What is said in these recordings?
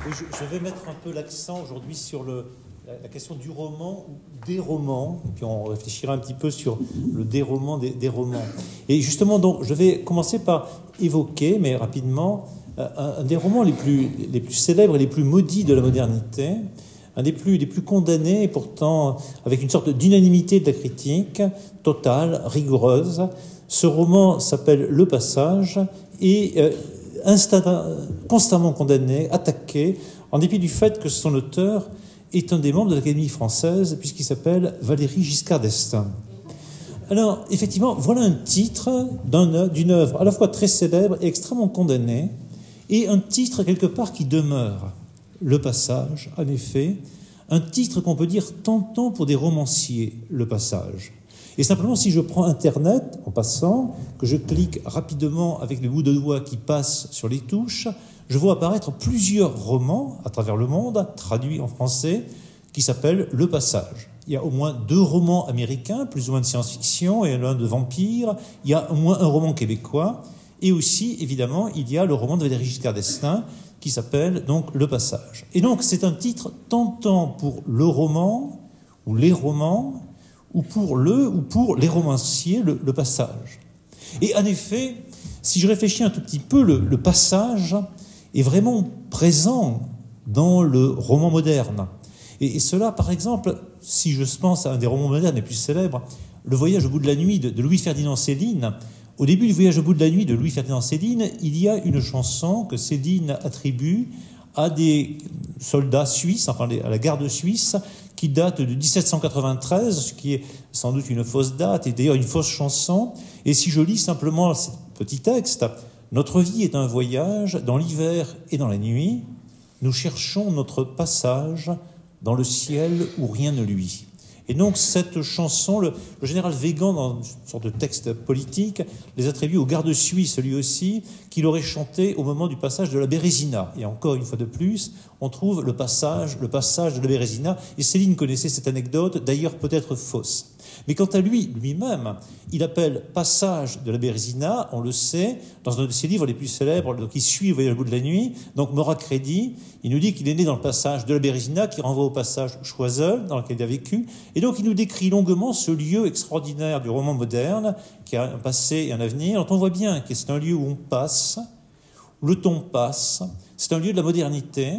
Oui, je vais mettre un peu l'accent aujourd'hui sur la question du roman ou des romans, et puis on réfléchira un petit peu sur le déroman des romans. Et justement, donc, je vais commencer par évoquer, mais rapidement, un des romans les plus célèbres et les plus maudits de la modernité, un des plus condamnés, et pourtant avec une sorte d'unanimité de la critique, totale, rigoureuse. Ce roman s'appelle Le Passage, et constamment condamné, attaqué, en dépit du fait que son auteur est un des membres de l'Académie française, puisqu'il s'appelle Valéry Giscard d'Estaing. Alors, effectivement, voilà un titre d'une œuvre à la fois très célèbre et extrêmement condamnée, et un titre quelque part qui demeure. Le Passage, en effet, un titre qu'on peut dire tentant pour des romanciers, Le Passage. Et simplement, si je prends Internet, en passant, que je clique rapidement avec le bout de doigt qui passe sur les touches, je vois apparaître plusieurs romans à travers le monde, traduits en français, qui s'appellent Le Passage. Il y a au moins 2 romans américains, plus ou moins de science-fiction, et l'un de vampires. Il y a au moins un roman québécois. Et aussi, évidemment, il y a le roman de Valéry Giscard d'Estaing, qui s'appelle donc Le Passage. Et donc, c'est un titre tentant pour le roman, ou les romans, ou pour les romanciers, le passage. Et en effet, si je réfléchis un tout petit peu, le passage est vraiment présent dans le roman moderne. Et cela, par exemple, si je pense à un des romans modernes les plus célèbres, Le Voyage au bout de la nuit de Louis-Ferdinand Céline. Au début du Voyage au bout de la nuit de Louis-Ferdinand Céline, il y a une chanson que Céline attribue à des soldats suisses, enfin à la garde suisse, qui date de 1793, ce qui est sans doute une fausse date et d'ailleurs une fausse chanson. Et si je lis simplement ce petit texte, « Notre vie est un voyage dans l'hiver et dans la nuit. Nous cherchons notre passage dans le ciel où rien ne luit. » Et donc cette chanson, le général Weygand, dans une sorte de texte politique, les attribue au garde suisse, lui aussi, qu'il aurait chanté au moment du passage de la Bérésina. Et encore une fois de plus, on trouve le passage de la Bérésina. Et Céline connaissait cette anecdote, d'ailleurs peut-être fausse. Mais quant à lui-même, il appelle passage de la Bérésina, on le sait, dans un de ses livres les plus célèbres, qui suit Le Voyage au bout de la nuit, donc Maurras Crédit, il nous dit qu'il est né dans le passage de la Bérésina, qui renvoie au passage Choiseul, dans lequel il a vécu, et donc il nous décrit longuement ce lieu extraordinaire du roman moderne, qui a un passé et un avenir, dont on voit bien que c'est un lieu où on passe, où le temps passe, c'est un lieu de la modernité,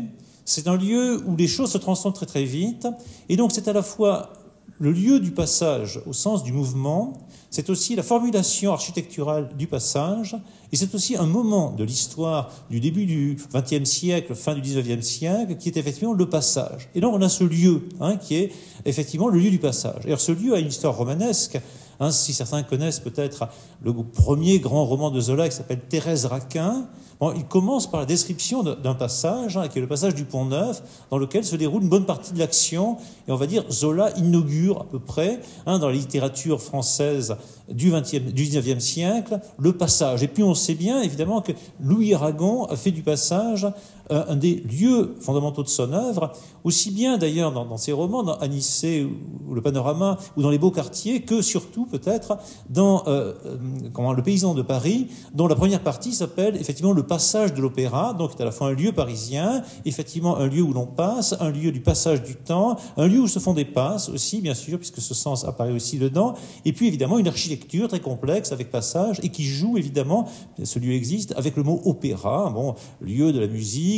c'est un lieu où les choses se transforment très très vite, et donc c'est à la fois le lieu du passage au sens du mouvement, c'est aussi la formulation architecturale du passage, et c'est aussi un moment de l'histoire du début du XXe siècle, fin du XIXe siècle, qui est effectivement le passage. Et donc on a ce lieu, qui est effectivement le lieu du passage. Alors ce lieu a une histoire romanesque. Si certains connaissent peut-être le premier grand roman de Zola qui s'appelle Thérèse Raquin, il commence par la description d'un passage, qui est le passage du Pont-Neuf, dans lequel se déroule une bonne partie de l'action. Et on va dire, Zola inaugure à peu près, dans la littérature française du XIXe siècle, le passage. Et puis on sait bien, évidemment, que Louis Aragon a fait du passage un des lieux fondamentaux de son œuvre, aussi bien d'ailleurs dans ses romans, dans Anicet ou Le Panorama, ou dans Les Beaux Quartiers, que surtout peut-être dans Le Paysan de Paris, dont la première partie s'appelle effectivement le passage de l'opéra, donc c'est à la fois un lieu parisien, effectivement un lieu où l'on passe, un lieu du passage du temps, un lieu où se font des passes aussi, bien sûr, puisque ce sens apparaît aussi dedans, et puis évidemment une architecture très complexe avec passage, et qui joue évidemment, ce lieu existe, avec le mot opéra, lieu de la musique,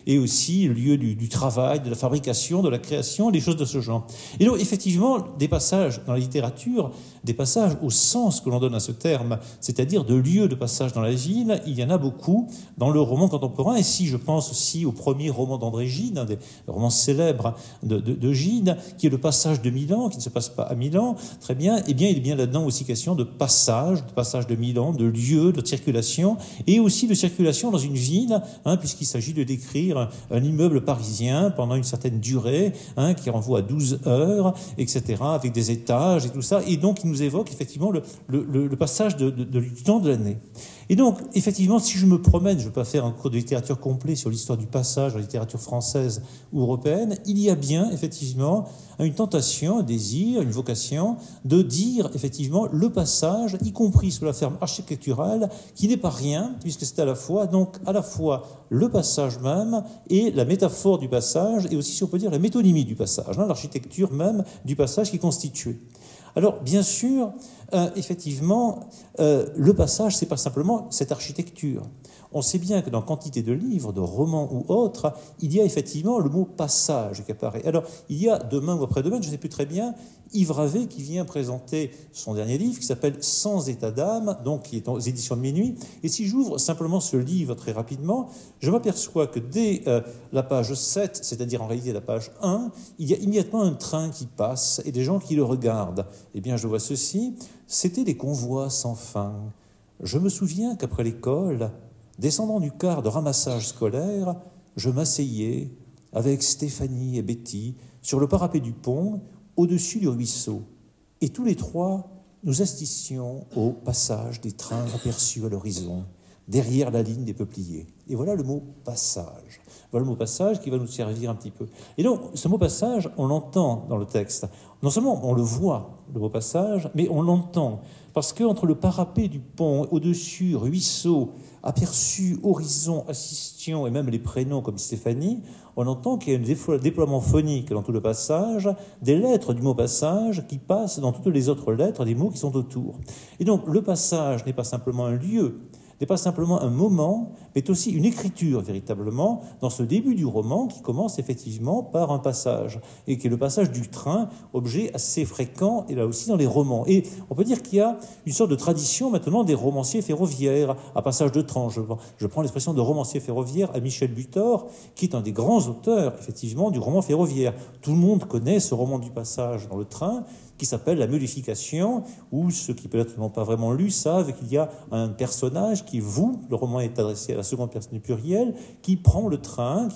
et aussi le lieu du travail, de la fabrication, de la création, des choses de ce genre. Et donc, effectivement, des passages dans la littérature, des passages au sens que l'on donne à ce terme, c'est-à-dire de lieux de passage dans la ville, il y en a beaucoup dans le roman contemporain. Et si je pense aussi au premier roman d'André Gide, un des romans célèbres de Gide, qui est Le Passage de Milan, qui ne se passe pas à Milan, très bien, eh bien, il est bien là-dedans aussi question de passage de Milan, de lieu, de circulation, et aussi de circulation dans une ville, puisqu'il s'agit de décrire un immeuble parisien pendant une certaine durée, qui renvoie à 12 heures, etc., avec des étages et tout ça. Et donc, il nous évoque effectivement le passage du temps de l'année. Et donc, effectivement, si je me promène, je ne vais pas faire un cours de littérature complet sur l'histoire du passage en littérature française ou européenne, il y a bien, effectivement, une tentation, un désir, une vocation de dire, effectivement, le passage, y compris sous la forme architecturale, qui n'est pas rien, puisque c'est à la fois le passage même et la métaphore du passage, et aussi, si on peut dire, la métonymie du passage, l'architecture même du passage qui est constituée. Alors, bien sûr, effectivement, le passage, ce n'est pas simplement cette architecture. On sait bien que dans quantité de livres, de romans ou autres, il y a effectivement le mot passage qui apparaît. Alors, il y a demain ou après-demain, je ne sais plus très bien, Yves Ravet qui vient présenter son dernier livre qui s'appelle Sans état d'âme, donc qui est aux éditions de Minuit. Et si j'ouvre simplement ce livre très rapidement, je m'aperçois que dès la page 7, c'est-à-dire en réalité la page 1, il y a immédiatement un train qui passe et des gens qui le regardent. Eh bien, je vois ceci, c'était des convois sans fin. Je me souviens qu'après l'école, descendant du car de ramassage scolaire, je m'asseyais avec Stéphanie et Betty sur le parapet du pont, au-dessus du ruisseau. Et tous les trois, nous assistions au passage des trains aperçus à l'horizon, derrière la ligne des peupliers. Et voilà le mot passage. Voilà le mot passage qui va nous servir un petit peu. Et donc, ce mot passage, on l'entend dans le texte. Non seulement on le voit, le mot passage, mais on l'entend. Parce qu'entre le parapet du pont, au-dessus, ruisseau, aperçu, horizon, assistion, et même les prénoms comme Stéphanie, on entend qu'il y a un déploiement phonique dans tout le passage, des lettres du mot passage qui passent dans toutes les autres lettres des mots qui sont autour. Et donc, le passage n'est pas simplement un lieu, n'est pas simplement un moment, mais aussi une écriture véritablement dans ce début du roman qui commence effectivement par un passage, et qui est le passage du train, objet assez fréquent, et là aussi dans les romans. Et on peut dire qu'il y a une sorte de tradition maintenant des romanciers ferroviaires à passage de train. Je prends l'expression de romancier ferroviaire à Michel Butor, qui est un des grands auteurs effectivement du roman ferroviaire. Tout le monde connaît ce roman du passage dans le train, qui s'appelle La Mollification, où ceux qui peut-être n'ont pas vraiment lu savent qu'il y a un personnage qui, le roman est adressé à la seconde personne du pluriel, qui prend le train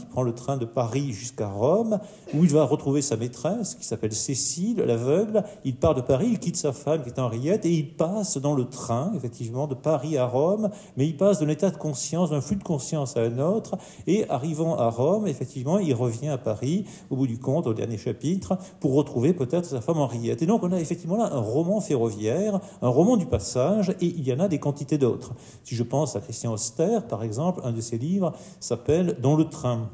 de Paris jusqu'à Rome, où il va retrouver sa maîtresse, qui s'appelle Cécile, l'aveugle. Il part de Paris, il quitte sa femme, qui est Henriette, et il passe dans le train, effectivement, de Paris à Rome, mais il passe d'un état de conscience, d'un flux de conscience à un autre, et arrivant à Rome, effectivement, il revient à Paris, au bout du compte, au dernier chapitre, pour retrouver peut-être sa femme Henriette. Et donc, on a effectivement là un roman ferroviaire, un roman du passage, et il y en a des quantités d'autres. Si je pense à Christian Auster, par exemple, un de ses livres s'appelle « Dans le train ».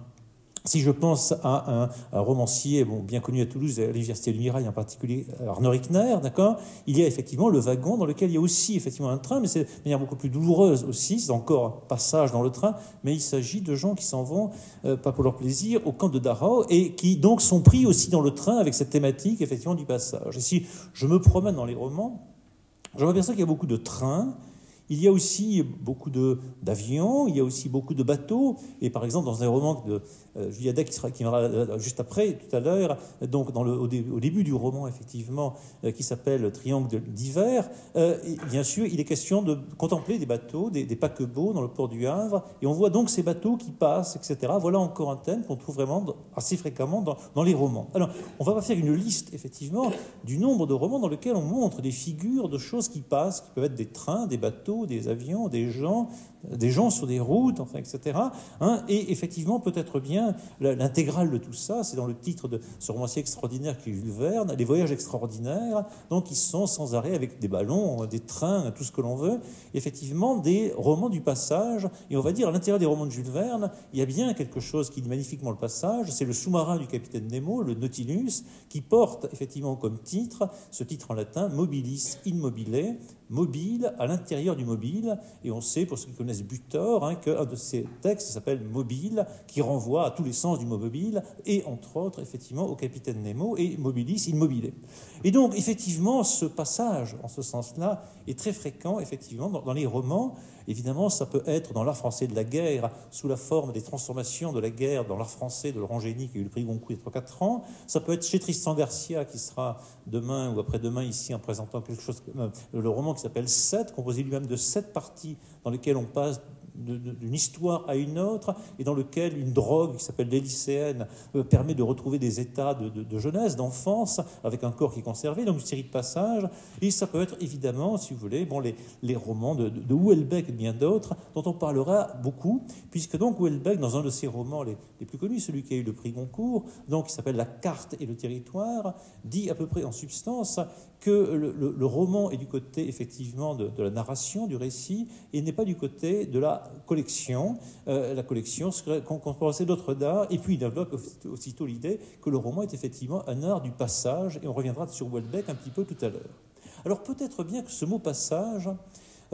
Si je pense à un romancier bien connu à Toulouse, à l'Université du Mirail en particulier, Arnaud Rickner, d'accord, il y a effectivement le wagon dans lequel il y a aussi effectivement un train, mais c'est de manière beaucoup plus douloureuse aussi, c'est encore un passage dans le train, mais il s'agit de gens qui s'en vont, pas pour leur plaisir, au camp de Dachau, et qui donc sont pris aussi dans le train avec cette thématique effectivement du passage. Et si je me promène dans les romans, je m'aperçois qu'il y a beaucoup de trains. Il y a aussi beaucoup d'avions, il y a aussi beaucoup de bateaux. Et par exemple, dans un roman de Julia Deck, qui viendra juste après, tout à l'heure, donc au début du roman, effectivement, qui s'appelle Triangle d'hiver, bien sûr, il est question de contempler des bateaux, des paquebots dans le port du Havre. Et on voit donc ces bateaux qui passent, etc. Voilà encore un thème qu'on trouve vraiment assez fréquemment dans les romans. Alors, on va pas faire une liste, effectivement, du nombre de romans dans lesquels on montre des figures de choses qui passent, qui peuvent être des trains, des bateaux, des avions, des gens sur des routes, enfin, etc. Et effectivement, peut-être bien, l'intégrale de tout ça, c'est dans le titre de ce romancier extraordinaire qui est Jules Verne, Les Voyages extraordinaires, donc ils sont sans arrêt avec des ballons, des trains, tout ce que l'on veut, effectivement, des romans du passage. Et on va dire, à l'intérieur des romans de Jules Verne, il y a bien quelque chose qui dit magnifiquement le passage, c'est le sous-marin du capitaine Nemo, le Nautilus, qui porte effectivement comme titre, ce titre en latin, Mobilis in mobile, mobile à l'intérieur du mobile, et on sait, pour ceux qui connaissent Butor, qu'un de ses textes s'appelle Mobile, qui renvoie à tous les sens du mot mobile, et entre autres, effectivement, au capitaine Nemo, et Mobilis in mobile. Et donc, effectivement, ce passage, en ce sens-là, est très fréquent, effectivement, dans les romans. Évidemment, ça peut être dans l'art français de la guerre, sous la forme des transformations de la guerre dans l'art français de Laurent Génie, qui a eu le prix Goncourt il y a 3-4 ans. Ça peut être chez Tristan Garcia, qui sera demain ou après-demain ici en présentant quelque chose, le roman qui s'appelle 7, composé lui-même de 7 parties dans lesquelles on passe d'une histoire à une autre, et dans lequel une drogue qui s'appelle l'hélicéenne permet de retrouver des états de jeunesse, d'enfance, avec un corps qui est conservé, donc une série de passages. Et ça peut être évidemment, si vous voulez, les romans de Houellebecq et bien d'autres, dont on parlera beaucoup, puisque donc Houellebecq, dans un de ses romans les plus connus, celui qui a eu le prix Goncourt, donc qui s'appelle La carte et le territoire, dit à peu près en substance que le roman est du côté effectivement de la narration, du récit, et n'est pas du côté de la collection. La collection serait composée d'autres d'art, et puis il développe aussitôt l'idée que le roman est effectivement un art du passage, et on reviendra sur Houellebecq un petit peu tout à l'heure. Alors peut-être bien que ce mot passage,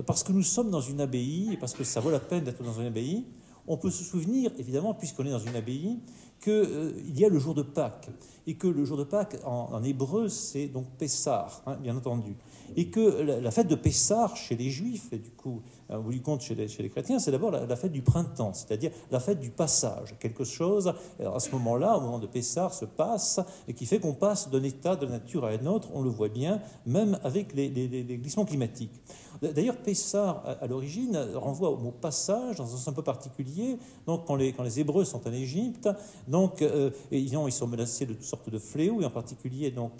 parce que nous sommes dans une abbaye, et parce que ça vaut la peine d'être dans une abbaye, on peut se souvenir, évidemment, puisqu'on est dans une abbaye, qu'il y a le jour de Pâques, et que le jour de Pâques, en hébreu, c'est donc Pessah, hein, bien entendu. Et que la fête de Pessah, chez les Juifs, et du coup, au bout du compte, chez les chrétiens, c'est d'abord la fête du printemps, c'est-à-dire la fête du passage. Quelque chose, à ce moment-là, au moment de Pessah, se passe, et qui fait qu'on passe d'un état de nature à un autre, on le voit bien, même avec les glissements climatiques. D'ailleurs, Pessah, à l'origine, renvoie au mot passage, dans un sens un peu particulier. Donc, quand les Hébreux sont en Égypte, donc, ils sont menacés de toutes sortes de fléaux, et en particulier, donc,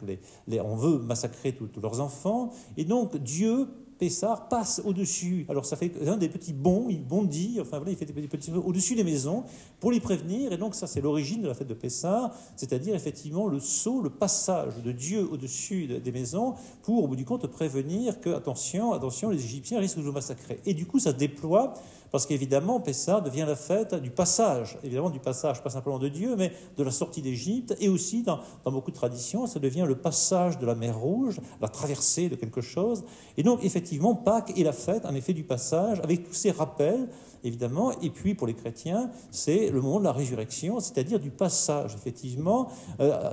on veut massacrer tous leurs enfants. Et donc, Dieu, Pessah, passe au-dessus. Alors, ça fait un des petits bonds, il bondit, enfin, voilà, il fait des petits au-dessus des maisons pour les prévenir. Et donc, ça, c'est l'origine de la fête de Pessah, c'est-à-dire, effectivement, le saut, le passage de Dieu au-dessus des maisons pour, au bout du compte, prévenir que, attention, les Égyptiens risquent de nous massacrer. Et du coup, ça se déploie, parce qu'évidemment, Pessah devient la fête du passage. Évidemment, du passage, pas simplement de Dieu, mais de la sortie d'Égypte. Et aussi, dans beaucoup de traditions, ça devient le passage de la mer Rouge, la traversée de quelque chose. Et donc, effectivement, Pâques est la fête, en effet, du passage, avec tous ces rappels, évidemment. Et puis, pour les chrétiens, c'est le moment de la résurrection, c'est-à-dire du passage, effectivement,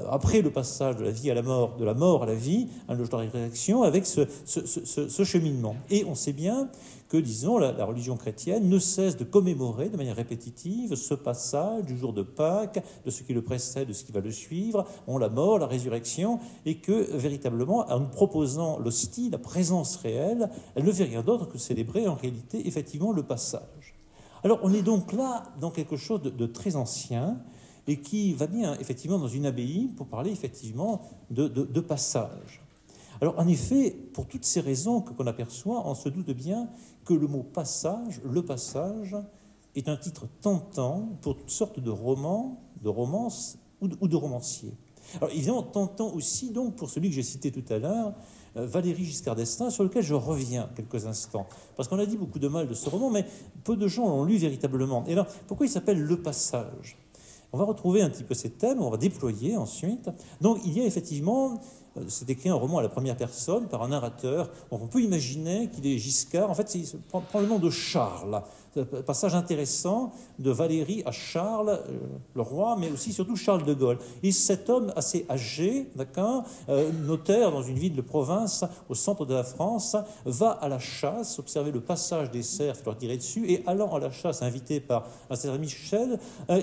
après le passage de la vie à la mort, de la mort à la vie, hein, le jour de la résurrection, avec ce cheminement. Et on sait bien que, disons, la religion chrétienne ne cesse de commémorer de manière répétitive ce passage du jour de Pâques, de ce qui le précède, de ce qui va le suivre, la mort, la résurrection, et que, véritablement, en nous proposant l'hostie, la présence réelle, elle ne fait rien d'autre que célébrer, en réalité, effectivement, le passage. Alors, on est donc là dans quelque chose de très ancien, et qui va bien, effectivement, dans une abbaye, pour parler, effectivement, de passage. Alors, en effet, pour toutes ces raisons qu'on aperçoit, on se doute bien que le mot passage, le passage, est un titre tentant pour toutes sortes de romans, de romances ou de romanciers. Alors, évidemment, tentant aussi, donc, pour celui que j'ai cité tout à l'heure, Valéry Giscard d'Estaing, sur lequel je reviens quelques instants. Parce qu'on a dit beaucoup de mal de ce roman, mais peu de gens l'ont lu véritablement. Et alors, pourquoi il s'appelle Le Passage ? On va retrouver un petit peu ces thèmes, on va déployer ensuite. Donc, il y a effectivement... C'est écrit un roman à la première personne par un narrateur. Donc on peut imaginer qu'il est Giscard. En fait, il prend le nom de Charles. C'est un passage intéressant de Valéry à Charles, le roi, mais aussi surtout Charles de Gaulle. Et cet homme assez âgé, d'accord, notaire dans une ville de province au centre de la France, va à la chasse, observer le passage des cerfs, leur tirer dessus, et allant à la chasse, invité par un certain Michel,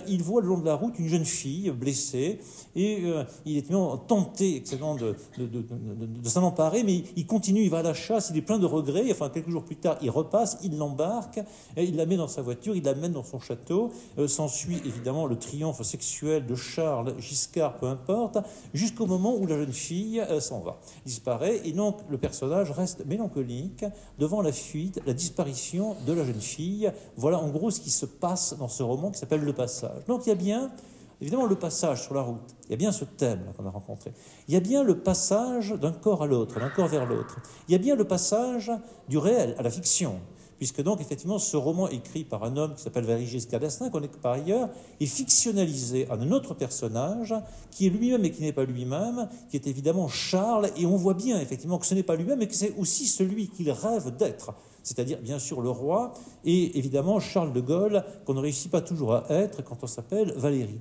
il voit le long de la route une jeune fille blessée, et il est tenté, excellent, de s'en emparer, mais il continue, il va à la chasse, il est plein de regrets. Enfin, quelques jours plus tard, il repasse, il l'embarque, il la met dans sa voiture, il l'amène dans son château. S'ensuit évidemment le triomphe sexuel de Charles, Giscard, peu importe, jusqu'au moment où la jeune fille s'en va, disparaît, et donc le personnage reste mélancolique devant la fuite, la disparition de la jeune fille. Voilà en gros ce qui se passe dans ce roman qui s'appelle Le Passage. Donc il y a bien... Évidemment, le passage sur la route, il y a bien ce thème qu'on a rencontré. Il y a bien le passage d'un corps à l'autre, d'un corps vers l'autre. Il y a bien le passage du réel à la fiction, puisque donc, effectivement, ce roman écrit par un homme qui s'appelle Valéry Giscard d'Estaing, qu'on est par ailleurs, est fictionnalisé en un autre personnage, qui est lui-même et qui n'est pas lui-même, qui est évidemment Charles, et on voit bien, effectivement, que ce n'est pas lui-même, mais que c'est aussi celui qu'il rêve d'être. C'est-à-dire, bien sûr, le roi, et évidemment, Charles de Gaulle, qu'on ne réussit pas toujours à être quand on s'appelle Valéry.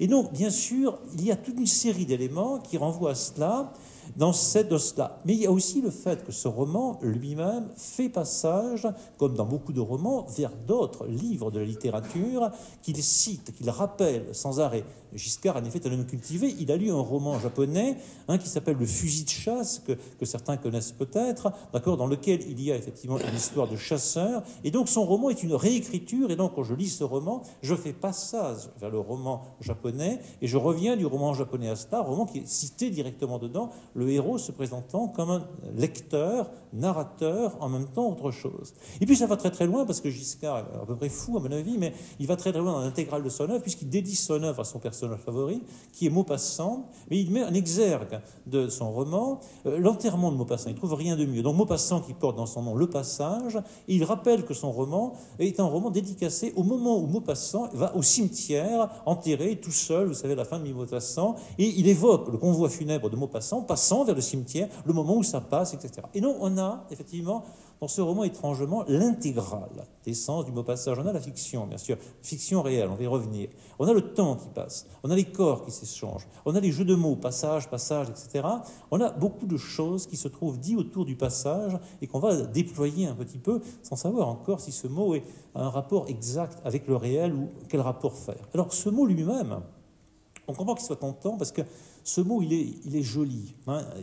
Et donc, bien sûr, il y a toute une série d'éléments qui renvoient à cela. dans cela. Mais il y a aussi le fait que ce roman lui-même fait passage, comme dans beaucoup de romans, vers d'autres livres de la littérature qu'il cite, qu'il rappelle sans arrêt. Giscard, en effet, est un homme cultivé. Il a lu un roman japonais qui s'appelle Le fusil de chasse, que certains connaissent peut-être, d'accord, dans lequel il y a effectivement une histoire de chasseur. Et donc son roman est une réécriture. Et donc quand je lis ce roman, je fais passage vers le roman japonais et je reviens du roman japonais à cela, roman qui est cité directement dedans, le héros se présentant comme un lecteur, narrateur, en même temps autre chose. Et puis ça va très très loin, parce que Giscard est à peu près fou à mon avis, mais il va très très loin dans l'intégrale de son œuvre, puisqu'il dédie son œuvre à son personnage favori, qui est Maupassant, mais il met en exergue de son roman l'enterrement de Maupassant. Il ne trouve rien de mieux. Donc Maupassant qui porte dans son nom le passage, et il rappelle que son roman est un roman dédicacé au moment où Maupassant va au cimetière, enterré tout seul, vous savez, la fin de Maupassant, et il évoque le convoi funèbre de Maupassant, passant vers le cimetière, le moment où ça passe, etc. Et donc on a effectivement dans ce roman étrangement l'intégrale des sens du mot passage. On a la fiction, bien sûr, fiction réelle, on va y revenir. On a le temps qui passe, on a les corps qui s'échangent, on a les jeux de mots, passage, etc. On a beaucoup de choses qui se trouvent dites autour du passage et qu'on va déployer un petit peu sans savoir encore si ce mot a un rapport exact avec le réel ou quel rapport faire. Alors ce mot lui-même, on comprend qu'il soit tentant parce que ce mot, il est joli.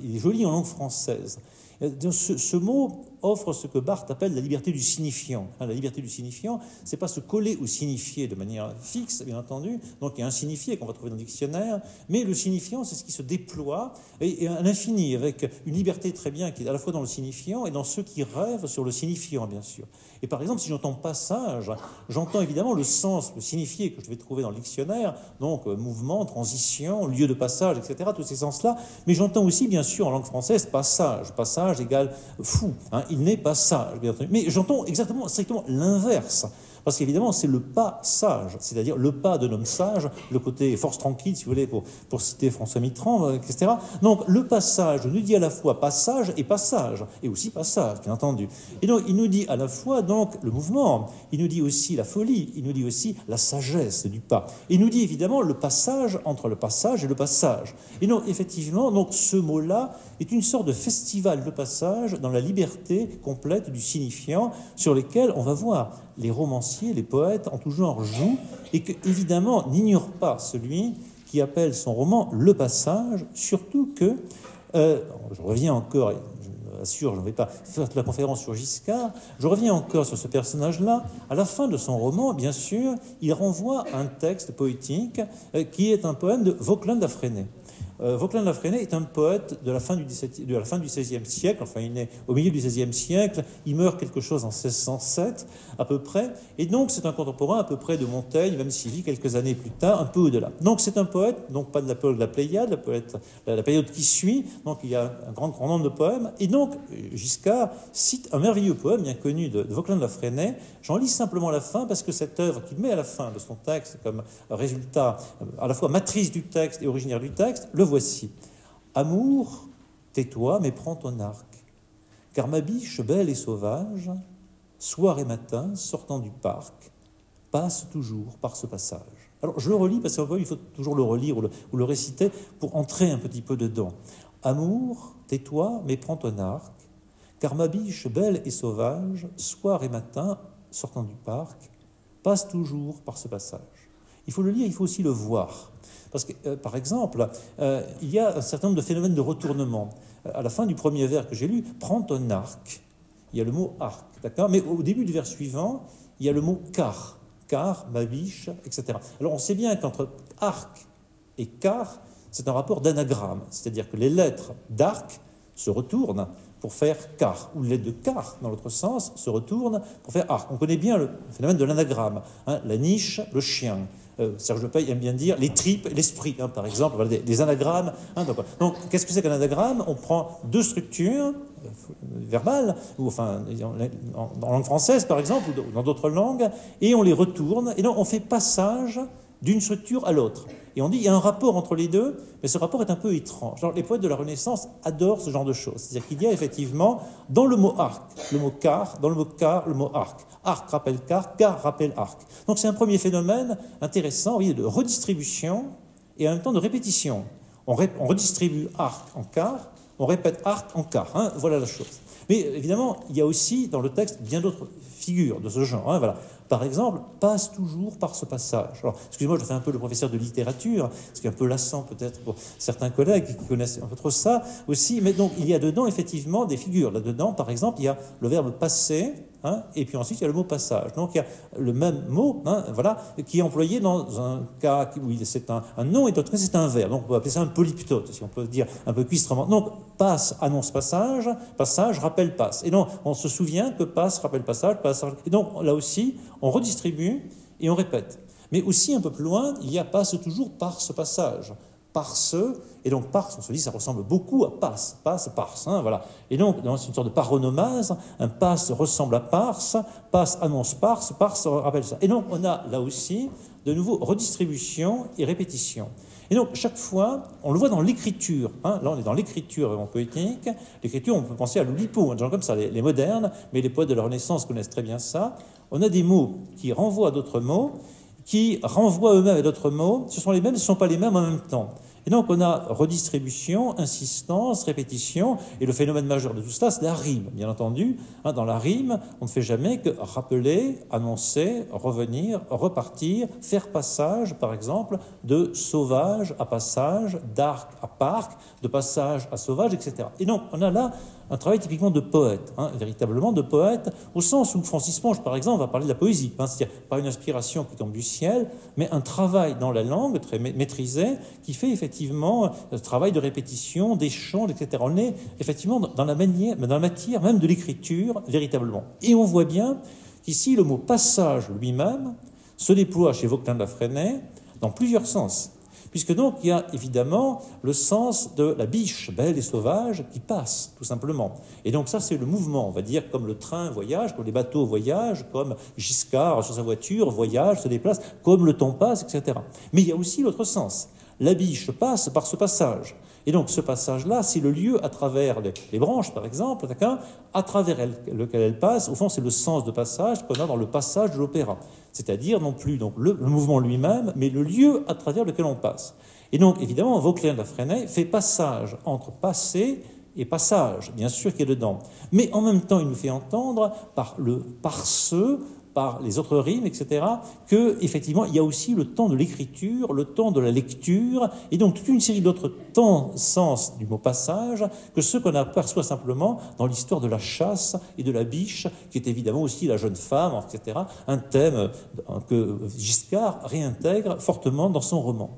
Il est joli en langue française. Ce mot offre ce que Barthes appelle la liberté du signifiant. La liberté du signifiant, c'est pas se coller au signifié de manière fixe, bien entendu. Donc il y a un signifié qu'on va trouver dans le dictionnaire, mais le signifiant, c'est ce qui se déploie et à l'infini, avec une liberté très bien qui est à la fois dans le signifiant et dans ceux qui rêvent sur le signifiant, bien sûr. Et par exemple, si j'entends passage, j'entends évidemment le sens, le signifié que je vais trouver dans le dictionnaire, donc mouvement, transition, lieu de passage, etc., tous ces sens-là. Mais j'entends aussi, bien sûr, en langue française, passage. Passage égale fou. Il n'est pas sage, bien entendu. Mais j'entends exactement, strictement l'inverse. Parce qu'évidemment, c'est le pas sage, c'est-à-dire le pas d'un homme sage, le côté force tranquille, si vous voulez, pour citer François Mitterrand, etc. Donc, le passage nous dit à la fois passage, et aussi passage, bien entendu. Et donc, il nous dit à la fois donc le mouvement, il nous dit aussi la folie, il nous dit aussi la sagesse du pas. Il nous dit évidemment le passage entre le passage et le passage. Et donc, effectivement, donc, ce mot-là est une sorte de festival de passage dans la liberté complète du signifiant sur lequel on va voir les romanciers, les poètes en tout genre jouent, et que, évidemment, n'ignore pas celui qui appelle son roman le passage, surtout que, je reviens encore, je vous assure, je ne vais pas faire toute la conférence sur Giscard, je reviens encore sur ce personnage-là. À la fin de son roman, bien sûr, il renvoie à un texte poétique qui est un poème de Vauquelin-de-la-Fresnaye. Vauquelin-de-la-Fresnaye est un poète de la fin du XVIe siècle, enfin il est au milieu du XVIe siècle, il meurt quelque chose en 1607 à peu près, et donc c'est un contemporain à peu près de Montaigne, même s'il vit quelques années plus tard, un peu au-delà. Donc c'est un poète, donc pas de la période de la Pléiade, la période qui suit, donc il y a un grand nombre de poèmes, et donc Giscard cite un merveilleux poème bien connu de Vauquelin-de-la-Fresnaye. J'en lis simplement la fin parce que cette œuvre qu'il met à la fin de son texte comme résultat à la fois matrice du texte et originaire du texte, le voici. Amour, tais-toi, mais prends ton arc, car ma biche belle et sauvage, soir et matin, sortant du parc, passe toujours par ce passage. Alors je le relis parce qu'il faut toujours le relire ou le réciter pour entrer un petit peu dedans. Amour, tais-toi, mais prends ton arc, car ma biche belle et sauvage, soir et matin, sortant du parc, passe toujours par ce passage. Il faut le lire, il faut aussi le voir. Parce que, par exemple, il y a un certain nombre de phénomènes de retournement. À la fin du premier vers que j'ai lu, prends ton arc. Il y a le mot arc, d'accord ? Mais au début du vers suivant, il y a le mot car, ma biche, etc. Alors on sait bien qu'entre arc et car, c'est un rapport d'anagramme. C'est-à-dire que les lettres d'arc se retournent pour faire car, ou les lettres de car, dans l'autre sens, se retournent pour faire arc. On connaît bien le phénomène de l'anagramme. La niche, le chien. Serge Lepay aime bien dire les tripes, l'esprit, par exemple, voilà, des anagrammes. Donc, qu'est-ce que c'est qu'un anagramme ? On prend deux structures verbales, ou enfin en langue française, par exemple, ou dans d'autres langues, et on les retourne, et donc on fait passage d'une structure à l'autre. Et on dit qu'il y a un rapport entre les deux, mais ce rapport est un peu étrange. Alors, les poètes de la Renaissance adorent ce genre de choses. C'est-à-dire qu'il y a effectivement, dans le mot arc, le mot car, dans le mot car, le mot arc. Arc rappelle car rappelle arc. Donc c'est un premier phénomène intéressant, vous voyez, de redistribution et en même temps de répétition. On redistribue arc en car, on répète arc en car, hein, voilà la chose. Mais évidemment, il y a aussi dans le texte bien d'autres figures de ce genre. Hein, voilà. Par exemple, passe toujours par ce passage. Alors, excusez-moi, je fais un peu le professeur de littérature, ce qui est un peu lassant peut-être pour certains collègues qui connaissent un peu trop ça aussi. Mais donc, il y a dedans effectivement des figures. Là-dedans, par exemple, il y a le verbe passer, hein, et puis ensuite il y a le mot passage. Donc, il y a le même mot, hein, voilà, qui est employé dans un cas où c'est un nom et d'autre cas c'est un verbe. Donc, on peut appeler ça un polyptote, si on peut dire un peu cuistrement. Donc, passe annonce passage, passage rappelle passe. Et donc, on se souvient que passe rappelle passage, passage. Et donc, là aussi, on redistribue et on répète. Mais aussi, un peu plus loin, il y a passe toujours par ce passage. Par ce, et donc par, on se dit, ça ressemble beaucoup à passe, hein, voilà. Et donc, c'est une sorte de paronomase, un passe ressemble à parse, passe annonce parse rappelle ça. Et donc, on a là aussi, de nouveau, redistribution et répétition. Et donc, chaque fois, on le voit dans l'écriture. Hein, là, on est dans l'écriture en poétique. L'écriture, on peut penser à l'Oulipo, des gens comme ça, les modernes, mais les poètes de la Renaissance connaissent très bien ça. On a des mots qui renvoient à d'autres mots, qui renvoient eux-mêmes à d'autres mots. Ce sont les mêmes, ce ne sont pas les mêmes en même temps. Et donc, on a redistribution, insistance, répétition, et le phénomène majeur de tout cela, c'est la rime, bien entendu. Hein, dans la rime, on ne fait jamais que rappeler, annoncer, revenir, repartir, faire passage, par exemple, de sauvage à passage, d'arc à parc, de passage à sauvage, etc. Et donc, on a là un travail typiquement de poète, hein, véritablement de poète, au sens où Francis Ponge, par exemple, va parler de la poésie, hein, c'est-à-dire pas une inspiration qui tombe du ciel, mais un travail dans la langue très maîtrisé, qui fait effectivement un travail de répétition, d'échange, etc. On est effectivement dans la matière même de l'écriture, véritablement. Et on voit bien qu'ici, le mot passage lui-même se déploie chez Vauquelin de la Fresnaye dans plusieurs sens. Puisque donc il y a évidemment le sens de la biche belle et sauvage qui passe, tout simplement. Et donc ça c'est le mouvement, on va dire, comme le train voyage, comme les bateaux voyagent, comme Giscard sur sa voiture voyage, se déplace, comme le temps passe, etc. Mais il y a aussi l'autre sens. La biche passe par ce passage. Et donc ce passage-là, c'est le lieu à travers les branches, par exemple, à travers lequel elle passe. Au fond, c'est le sens de passage qu'on a dans le passage de l'opéra. C'est-à-dire non plus donc, le mouvement lui-même, mais le lieu à travers lequel on passe. Et donc, évidemment, Vauquelin de la Fresnaye fait passage entre passé et passage, bien sûr qu'il y a dedans. Mais en même temps, il nous fait entendre par ce, par les autres rimes, etc., que effectivement, il y a aussi le temps de l'écriture, le temps de la lecture, et donc toute une série d'autres temps, sens du mot passage, que ceux qu'on aperçoit simplement dans l'histoire de la chasse et de la biche, qui est évidemment aussi la jeune femme, etc., un thème que Giscard réintègre fortement dans son roman.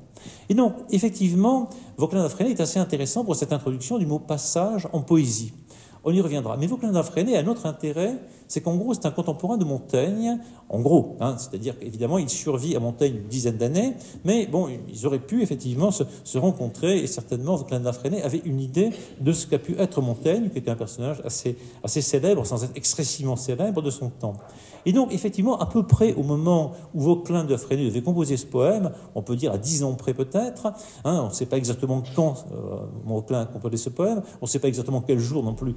Et donc, effectivement, Vauquelin de la Fresnaye est assez intéressant pour cette introduction du mot passage en poésie. On y reviendra. Mais Vauquelin de la Fresnaye a un autre intérêt, c'est qu'en gros, c'est un contemporain de Montaigne, en gros, hein, c'est-à-dire qu'évidemment, il survit à Montaigne une dizaine d'années, mais bon, ils auraient pu effectivement se rencontrer, et certainement, Vauquelin de la Fresnaye avait une idée de ce qu'a pu être Montaigne, qui était un personnage assez célèbre, sans être excessivement célèbre, de son temps. Et donc, effectivement, à peu près au moment où Vauquelin de la Fresnaye devait composer ce poème, on peut dire à 10 ans près peut-être, hein, on ne sait pas exactement quand Vauquelin a composé ce poème, on ne sait pas exactement quel jour non plus,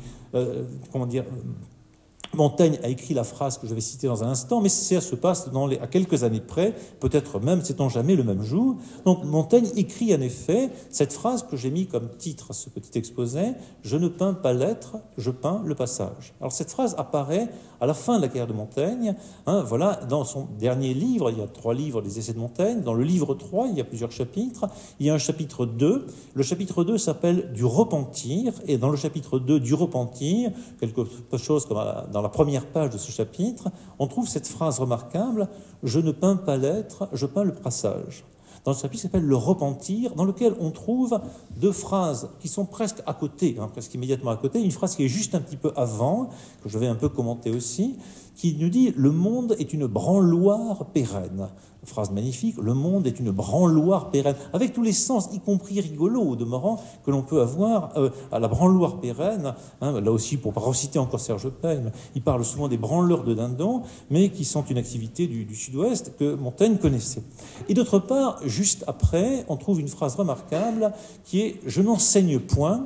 Montaigne a écrit la phrase que je vais citer dans un instant, mais ça se passe à quelques années près, peut-être même, sait-on jamais, le même jour. Donc Montaigne écrit en effet cette phrase que j'ai mis comme titre à ce petit exposé, « Je ne peins pas l'être, je peins le passage ». Alors cette phrase apparaît à la fin de la carrière de Montaigne, hein, voilà, dans son dernier livre, il y a 3 livres des essais de Montaigne, dans le livre 3, il y a plusieurs chapitres, il y a un chapitre 2, le chapitre 2 s'appelle « Du repentir », et dans le chapitre 2 du repentir, quelque chose comme dans la première page de ce chapitre, on trouve cette phrase remarquable « Je ne peins pas l'être, je peins le passage ». Dans ce chapitre qui s'appelle « Le repentir », dans lequel on trouve 2 phrases qui sont presque à côté, hein, presque immédiatement à côté. Une phrase qui est juste un petit peu avant, que je vais un peu commenter aussi, qui nous dit « Le monde est une branloire pérenne ». Phrase magnifique, le monde est une branloire pérenne, avec tous les sens, y compris rigolos au demeurant, que l'on peut avoir à la branloire pérenne. Hein, là aussi, pour ne pas reciter encore Serge Payne, il parle souvent des branleurs de dindons, mais qui sont une activité du sud-ouest que Montaigne connaissait. Et d'autre part, juste après, on trouve une phrase remarquable qui est « Je n'enseigne point,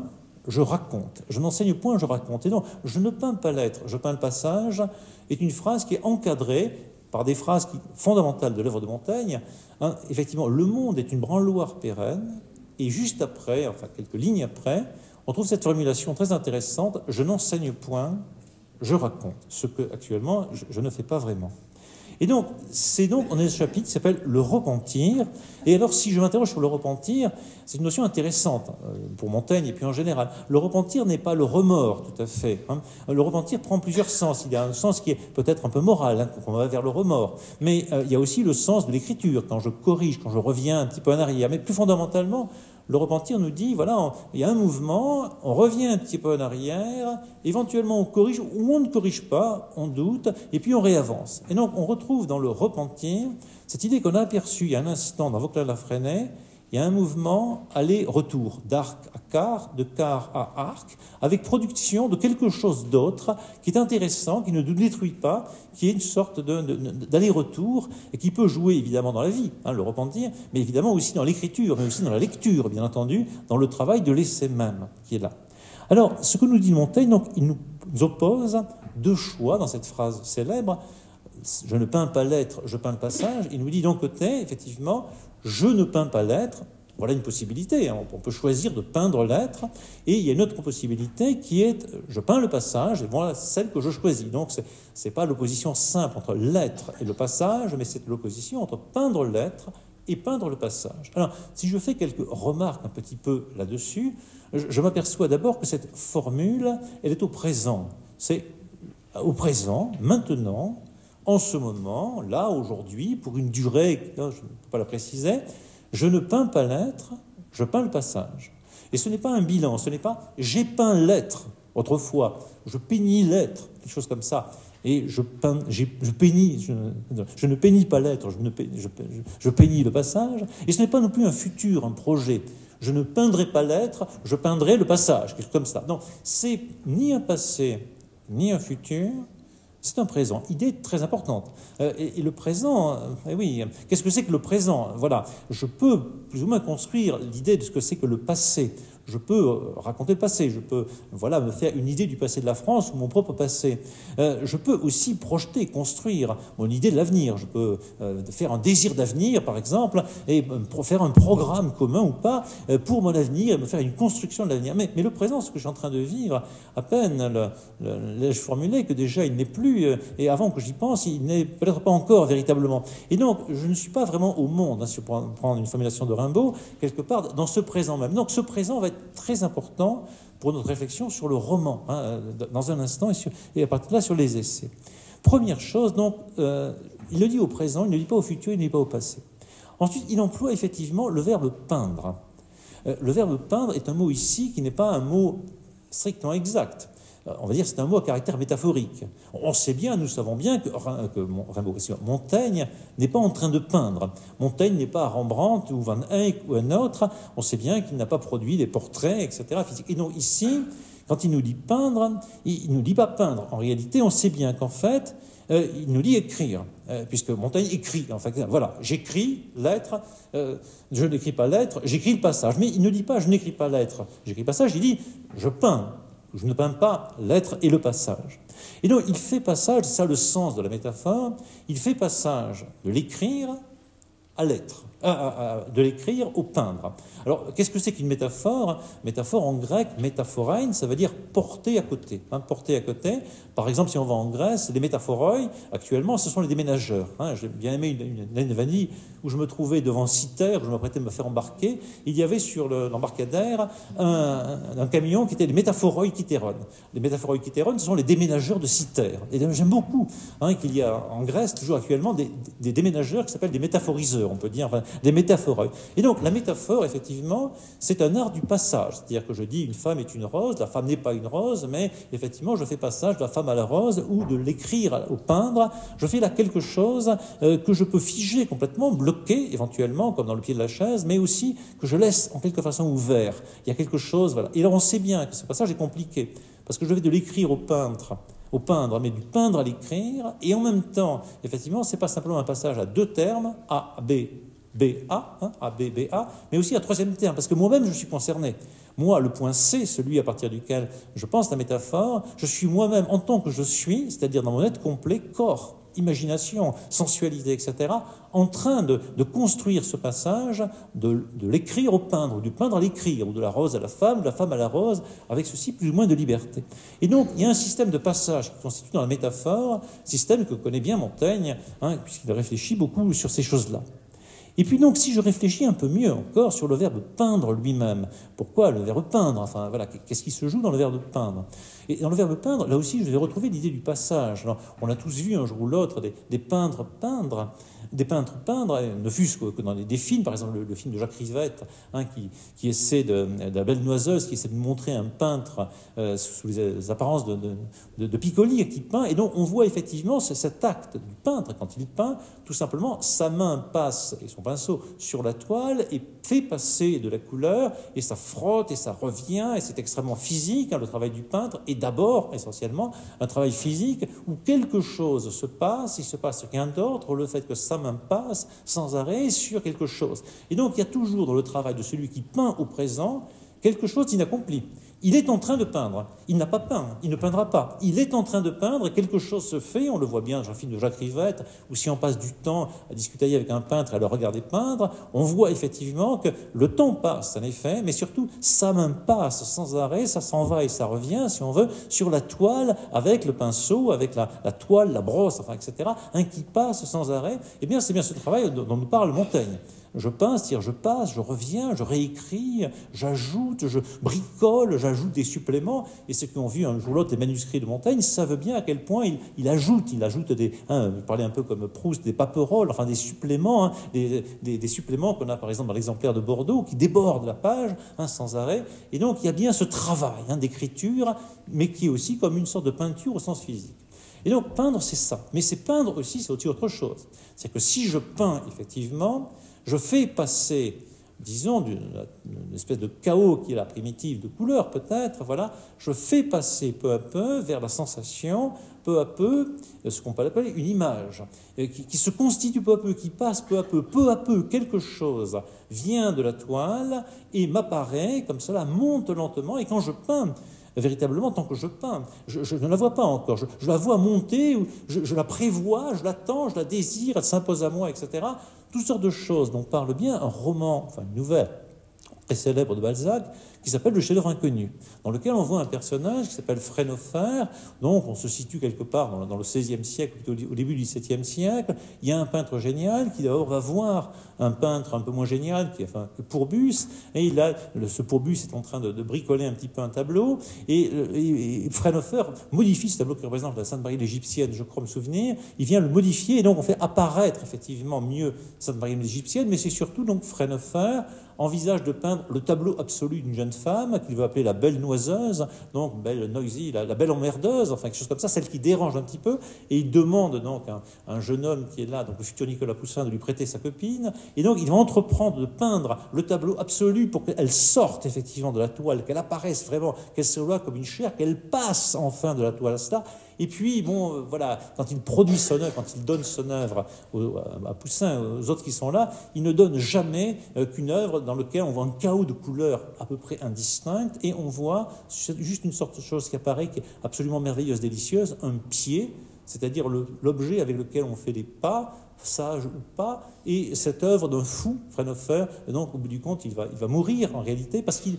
je raconte ». Je n'enseigne point, je raconte. Et donc, « Je ne peins pas l'être, je peins le passage » est une phrase qui est encadrée par des phrases fondamentales de l'œuvre de Montaigne. Hein, effectivement, le monde est une branloire pérenne, et juste après, enfin quelques lignes après, on trouve cette formulation très intéressante, je n'enseigne point, je raconte, ce que actuellement je ne fais pas vraiment. Et donc, on est dans ce chapitre qui s'appelle le repentir. Et alors, si je m'interroge sur le repentir, c'est une notion intéressante pour Montaigne et puis en général. Le repentir n'est pas le remords, tout à fait. Le repentir prend plusieurs sens. Il y a un sens qui est peut-être un peu moral, quand on va vers le remords. Mais il y a aussi le sens de l'écriture, quand je corrige, quand je reviens un petit peu en arrière. Mais plus fondamentalement, le repentir nous dit, voilà, il y a un mouvement, on revient un petit peu en arrière, éventuellement on corrige ou on ne corrige pas, on doute, et puis on réavance. Et donc on retrouve dans le repentir cette idée qu'on a aperçue il y a un instant dans Vauquelin-la-Fresnaye, il y a un mouvement aller-retour, d'arc à quart, de quart à arc, avec production de quelque chose d'autre qui est intéressant, qui ne nous détruit pas, qui est une sorte d'aller-retour et qui peut jouer évidemment dans la vie, le repentir, mais évidemment aussi dans l'écriture, mais aussi dans la lecture, bien entendu, dans le travail de l'essai même qui est là. Alors, ce que nous dit Montaigne, donc, il nous oppose deux choix dans cette phrase célèbre. Je ne peins pas l'être, je peins le passage. Il nous dit d'un côté, effectivement, je ne peins pas l'être. Voilà une possibilité. On peut choisir de peindre l'être. Et il y a une autre possibilité qui est, je peins le passage, et voilà celle que je choisis. Donc, ce n'est pas l'opposition simple entre l'être et le passage, mais c'est l'opposition entre peindre l'être et peindre le passage. Alors, si je fais quelques remarques un petit peu là-dessus, je m'aperçois d'abord que cette formule, elle est au présent. C'est au présent, maintenant, en ce moment, là, aujourd'hui, pour une durée, je ne peux pas la préciser, je ne peins pas l'être, je peins le passage. Et ce n'est pas un bilan, ce n'est pas « j'ai peint l'être ». Autrefois, je peignis l'être, quelque chose comme ça. Et je ne peignis pas l'être, je peignis le passage. Et ce n'est pas non plus un futur, un projet. Je ne peindrai pas l'être, je peindrai le passage, quelque chose comme ça. Non, c'est ni un passé, ni un futur. C'est un présent. Idée très importante. Et le présent, oui, qu'est-ce que c'est que le présent? Voilà, je peux plus ou moins construire l'idée de ce que c'est que le passé. Je peux raconter le passé, je peux me faire une idée du passé de la France ou mon propre passé. Je peux aussi projeter, construire mon idée de l'avenir. Je peux faire un désir d'avenir, par exemple, et faire un programme commun ou pas pour mon avenir, et me faire une construction de l'avenir. Mais le présent, ce que je suis en train de vivre, à peine l'ai-je formulé que déjà il n'est plus, et avant que j'y pense, il n'est peut-être pas encore véritablement. Et donc, je ne suis pas vraiment au monde, si on prend une formulation de Rimbaud, quelque part dans ce présent même. Donc ce présent va être très important pour notre réflexion sur le roman, dans un instant, et à partir de là sur les essais. Première chose, donc, il le dit au présent, il ne le dit pas au futur, il ne le dit pas au passé. Ensuite, il emploie effectivement le verbe peindre. Le verbe peindre est un mot ici qui n'est pas un mot strictement exact. On va dire que c'est un mot à caractère métaphorique. On sait bien, nous savons bien que Montaigne n'est pas en train de peindre. Montaigne n'est pas Rembrandt ou Van Eyck ou un autre. On sait bien qu'il n'a pas produit des portraits, etc. Et donc ici, quand il nous dit peindre, il ne nous dit pas peindre. En réalité, on sait bien qu'en fait, il nous dit écrire, puisque Montaigne écrit. En fait, voilà, j'écris l'être, je n'écris pas l'être, j'écris le passage. Mais il ne dit pas je n'écris pas l'être, j'écris le passage, il dit je peins. Je ne peins pas l'être et le passage. Et donc, il fait passage, c'est ça le sens de la métaphore, il fait passage de l'écrire à l'être, de l'écrire au peindre. Alors, qu'est-ce que c'est qu'une métaphore? Métaphore en grec, métaphorein, ça veut dire porter à côté. Porter à côté. Par exemple, si on va en Grèce, les métaphoroi, actuellement, ce sont les déménageurs. J'ai bien aimé une vanille où je me trouvais devant Cythère, où je m'apprêtais à me faire embarquer. Il y avait sur l'embarcadère un camion qui était les métaphoroi Kythéron. Les métaphoroi Kythéron, ce sont les déménageurs de Cythère. Et j'aime beaucoup qu'il y a en Grèce, toujours actuellement, des déménageurs qui s'appellent des métaphoriseurs, on peut dire, des métaphoroi. Et donc, la métaphore, effectivement, c'est un art du passage. C'est-à-dire que je dis une femme est une rose, la femme n'est pas une rose, mais effectivement, je fais passage de la femme à la rose ou de l'écrire au peindre. Je fais là quelque chose que je peux figer complètement, bloquer éventuellement, comme dans le pied de la chaise, mais aussi que je laisse en quelque façon ouvert. Il y a quelque chose, voilà. Et là, on sait bien que ce passage est compliqué, parce que je vais de l'écrire au peindre, mais du peindre à l'écrire, et en même temps, effectivement, c'est pas simplement un passage à deux termes, A, B, B, A, A, B, B, A, mais aussi à troisième terme, parce que moi-même, je suis concerné. Moi, le point C, celui à partir duquel je pense la métaphore, je suis moi-même en tant que je suis, c'est-à-dire dans mon être complet, corps, imagination, sensualité, etc., en train de construire ce passage, de l'écrire au peindre, ou du peindre à l'écrire, ou de la rose à la femme, de la femme à la rose, avec ceci plus ou moins de liberté. Et donc, il y a un système de passage qui constitue dans la métaphore, système que connaît bien Montaigne, puisqu'il réfléchit beaucoup sur ces choses-là. Et puis donc, si je réfléchis un peu mieux encore sur le verbe peindre lui-même, pourquoi le verbe peindre? Enfin, voilà, qu'est-ce qui se joue dans le verbe peindre? Et dans le verbe peindre, là aussi, je vais retrouver l'idée du passage. Alors, on a tous vu un jour ou l'autre des peintres peindre, ne fût-ce que dans des films, par exemple le film de Jacques Rivette, qui essaie de la Belle Noiseuse, qui essaie de montrer un peintre sous les apparences de Piccoli qui peint, et donc on voit effectivement cet acte du peintre quand il peint, tout simplement sa main passe et son pinceau sur la toile et fait passer de la couleur, et ça frotte et ça revient, et c'est extrêmement physique, le travail du peintre est d'abord essentiellement un travail physique où quelque chose se passe, il se passe rien d'autre, le fait que sa main passe sans arrêt sur quelque chose. Et donc il y a toujours dans le travail de celui qui peint au présent quelque chose d'inaccompli. Il est en train de peindre. Il n'a pas peint, il ne peindra pas. Il est en train de peindre, quelque chose se fait, on le voit bien dans un film de Jacques Rivette, où si on passe du temps à discuter avec un peintre et à le regarder peindre, on voit effectivement que le temps passe, en effet, mais surtout, sa main passe sans arrêt, ça s'en va et ça revient, si on veut, sur la toile, avec le pinceau, avec la toile, la brosse, enfin, etc., qui passe sans arrêt. Eh bien, c'est bien ce travail dont nous parle Montaigne. Je peins, c'est-à-dire je passe, je reviens, je réécris, j'ajoute, je bricole, j'ajoute des suppléments. Et ceux qui ont vu un jour ou l'autre les manuscrits de Montaigne savent bien à quel point il ajoute des... vous parlez un peu comme Proust, des paperoles, enfin des suppléments, des suppléments qu'on a par exemple dans l'exemplaire de Bordeaux, qui débordent la page sans arrêt. Et donc il y a bien ce travail d'écriture, mais qui est aussi comme une sorte de peinture au sens physique. Et donc peindre, c'est ça. Mais c'est peindre aussi, c'est aussi autre chose. C'est que si je peins, effectivement, je fais passer, disons, d'une espèce de chaos qui est la primitive de couleur, peut-être, voilà, je fais passer peu à peu vers la sensation, peu à peu, ce qu'on peut appeler une image, qui se constitue peu à peu, qui passe peu à peu, quelque chose vient de la toile et m'apparaît, comme cela, monte lentement, et quand je peins, véritablement, tant que je peins, je ne la vois pas encore, je la vois monter, je la prévois, je l'attends, je la désire, elle s'impose à moi, etc. Toutes sortes de choses dont parle bien un roman, enfin une nouvelle très célèbre de Balzac, qui s'appelle Le chef-d'œuvre inconnu, dans lequel on voit un personnage qui s'appelle Freinhofer. Donc on se situe quelque part dans le XVIe siècle, au début du XVIIe siècle. Il y a un peintre génial qui d'abord va voir un peintre un peu moins génial, que Pourbus, et ce Pourbus est en train de bricoler un petit peu un tableau, et Freinhofer modifie ce tableau qui représente la Sainte Marie l'Égyptienne, je crois me souvenir. Il vient le modifier, et donc on fait apparaître effectivement mieux Sainte Marie l'Égyptienne, mais c'est surtout donc Freinhofer envisage de peindre le tableau absolu d'une jeune femme qu'il va appeler la belle noiseuse, donc belle noisy, la belle emmerdeuse, enfin quelque chose comme ça, celle qui dérange un petit peu, et il demande donc à un jeune homme qui est là, donc le futur Nicolas Poussin, de lui prêter sa copine, et donc il va entreprendre de peindre le tableau absolu pour qu'elle sorte effectivement de la toile, qu'elle apparaisse vraiment, qu'elle se voit comme une chair, qu'elle passe enfin de la toile à cela. Et puis, bon, voilà, quand il produit son œuvre, quand il donne son œuvre à Poussin, aux autres qui sont là, il ne donne jamais qu'une œuvre dans laquelle on voit un chaos de couleurs à peu près indistinctes, et on voit juste une sorte de chose qui apparaît, qui est absolument merveilleuse, délicieuse, un pied, c'est-à-dire l'objet avec lequel on fait des pas, sage ou pas, et cette œuvre d'un fou, Freinhofer, et donc au bout du compte, il va mourir en réalité, parce qu'il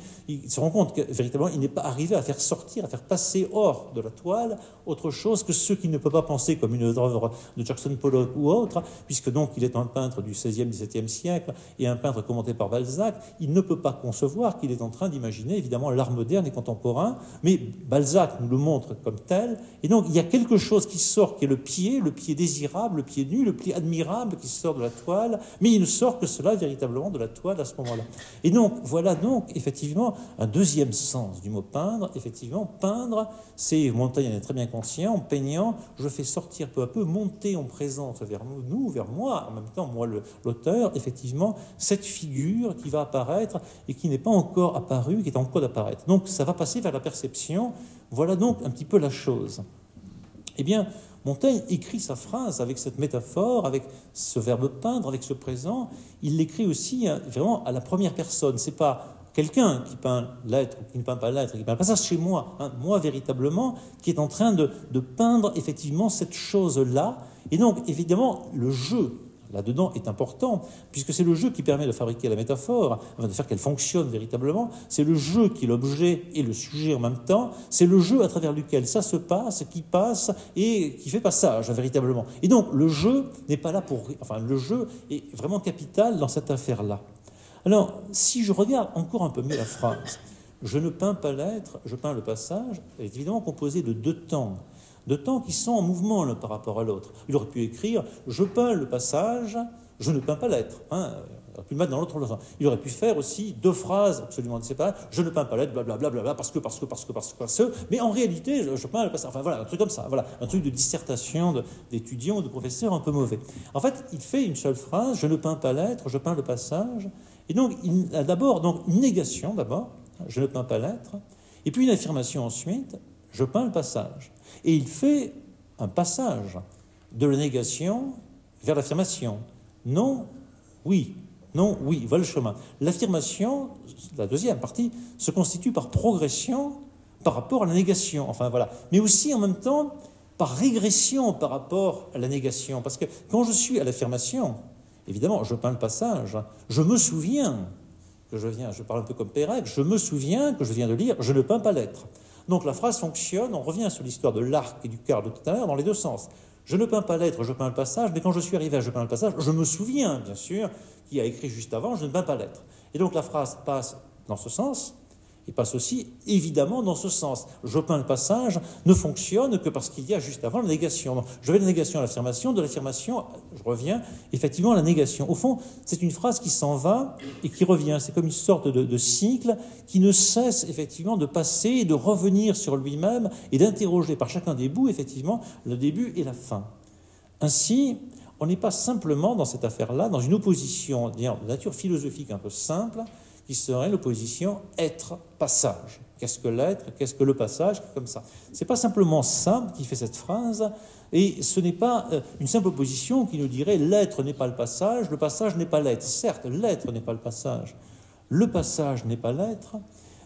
se rend compte que véritablement, il n'est pas arrivé à faire sortir, à faire passer hors de la toile autre chose que ce qu'il ne peut pas penser comme une œuvre de Jackson Pollock ou autre, puisque donc il est un peintre du XVIe, XVIIe siècle, et un peintre commenté par Balzac. Il ne peut pas concevoir qu'il est en train d'imaginer, évidemment, l'art moderne et contemporain, mais Balzac nous le montre comme tel, et donc il y a quelque chose qui sort, qui est le pied désirable, le pied nu, le pied admirable qui sort de la toile, mais il ne sort que cela véritablement de la toile à ce moment-là. Et donc, voilà donc effectivement un deuxième sens du mot peindre. Effectivement, peindre, c'est, Montaigne en est très bien conscient, en peignant, je fais sortir peu à peu, monter en présence vers nous, vers moi, en même temps, moi l'auteur, effectivement, cette figure qui va apparaître et qui n'est pas encore apparue, qui est en cours d'apparaître. Donc, ça va passer vers la perception. Voilà donc un petit peu la chose. Eh bien, Montaigne écrit sa phrase avec cette métaphore, avec ce verbe peindre, avec ce présent. Il l'écrit aussi vraiment à la première personne. C'est pas quelqu'un qui peint l'être ou qui ne peint pas l'être, qui peint le passage, chez moi, hein, moi véritablement, qui est en train de peindre effectivement cette chose-là. Et donc, évidemment, le jeu là-dedans est important, puisque c'est le jeu qui permet de fabriquer la métaphore, de faire qu'elle fonctionne véritablement. C'est le jeu qui est l'objet et le sujet en même temps. C'est le jeu à travers lequel ça se passe, qui passe et qui fait passage, véritablement. Et donc, le jeu n'est pas là pour... Enfin, le jeu est vraiment capital dans cette affaire-là. Alors, si je regarde encore un peu mieux la phrase, je ne peins pas l'être, je peins le passage, elle est évidemment composée de deux temps qui sont en mouvement l'un par rapport à l'autre. Il aurait pu écrire « je peins le passage, je ne peins pas l'être hein. ». Il aurait pu le mettre dans l'autre sens. Il aurait pu faire aussi deux phrases absolument séparées « je ne peins pas l'être, blablabla, parce que, mais en réalité, je peins le passage ». Enfin voilà, un truc comme ça, voilà, un truc de dissertation d'étudiant ou de professeur un peu mauvais. En fait, il fait une seule phrase « je ne peins pas l'être, je peins le passage ». Et donc, il a d'abord une négation, d'abord, je ne peins pas l'être, et puis une affirmation ensuite, je peins le passage. Et il fait un passage de la négation vers l'affirmation. Non, oui, voilà le chemin. L'affirmation, la deuxième partie, se constitue par progression par rapport à la négation. Enfin voilà. Mais aussi en même temps par régression par rapport à la négation. Parce que quand je suis à l'affirmation, évidemment, je peins le passage, je me souviens que je parle un peu comme Pérec, je me souviens que je viens de lire, je ne peins pas l'être. Donc la phrase fonctionne, on revient sur l'histoire de l'arc et du quart de tout à l'heure dans les deux sens. Je ne peins pas l'être, je peins le passage, mais quand je suis arrivé à je peins le passage, je me souviens, bien sûr, qui a écrit juste avant, je ne peins pas l'être. Et donc la phrase passe dans ce sens, et passe aussi évidemment dans ce sens. Je peins le passage ne fonctionne que parce qu'il y a juste avant la négation. Donc, je vais de la négation à l'affirmation, de l'affirmation, je reviens effectivement à la négation. Au fond, c'est une phrase qui s'en va et qui revient. C'est comme une sorte de cycle qui ne cesse effectivement de passer et de revenir sur lui-même et d'interroger par chacun des bouts effectivement le début et la fin. Ainsi, on n'est pas simplement dans cette affaire-là, dans une opposition de nature philosophique un peu simple, qui serait l'opposition être-passage. Qu'est-ce que l'être? Qu'est-ce que le passage? Comme ça. Ce n'est pas simplement ça qui fait cette phrase, et ce n'est pas une simple opposition qui nous dirait l'être n'est pas le passage n'est pas l'être. Certes, l'être n'est pas le passage n'est pas l'être,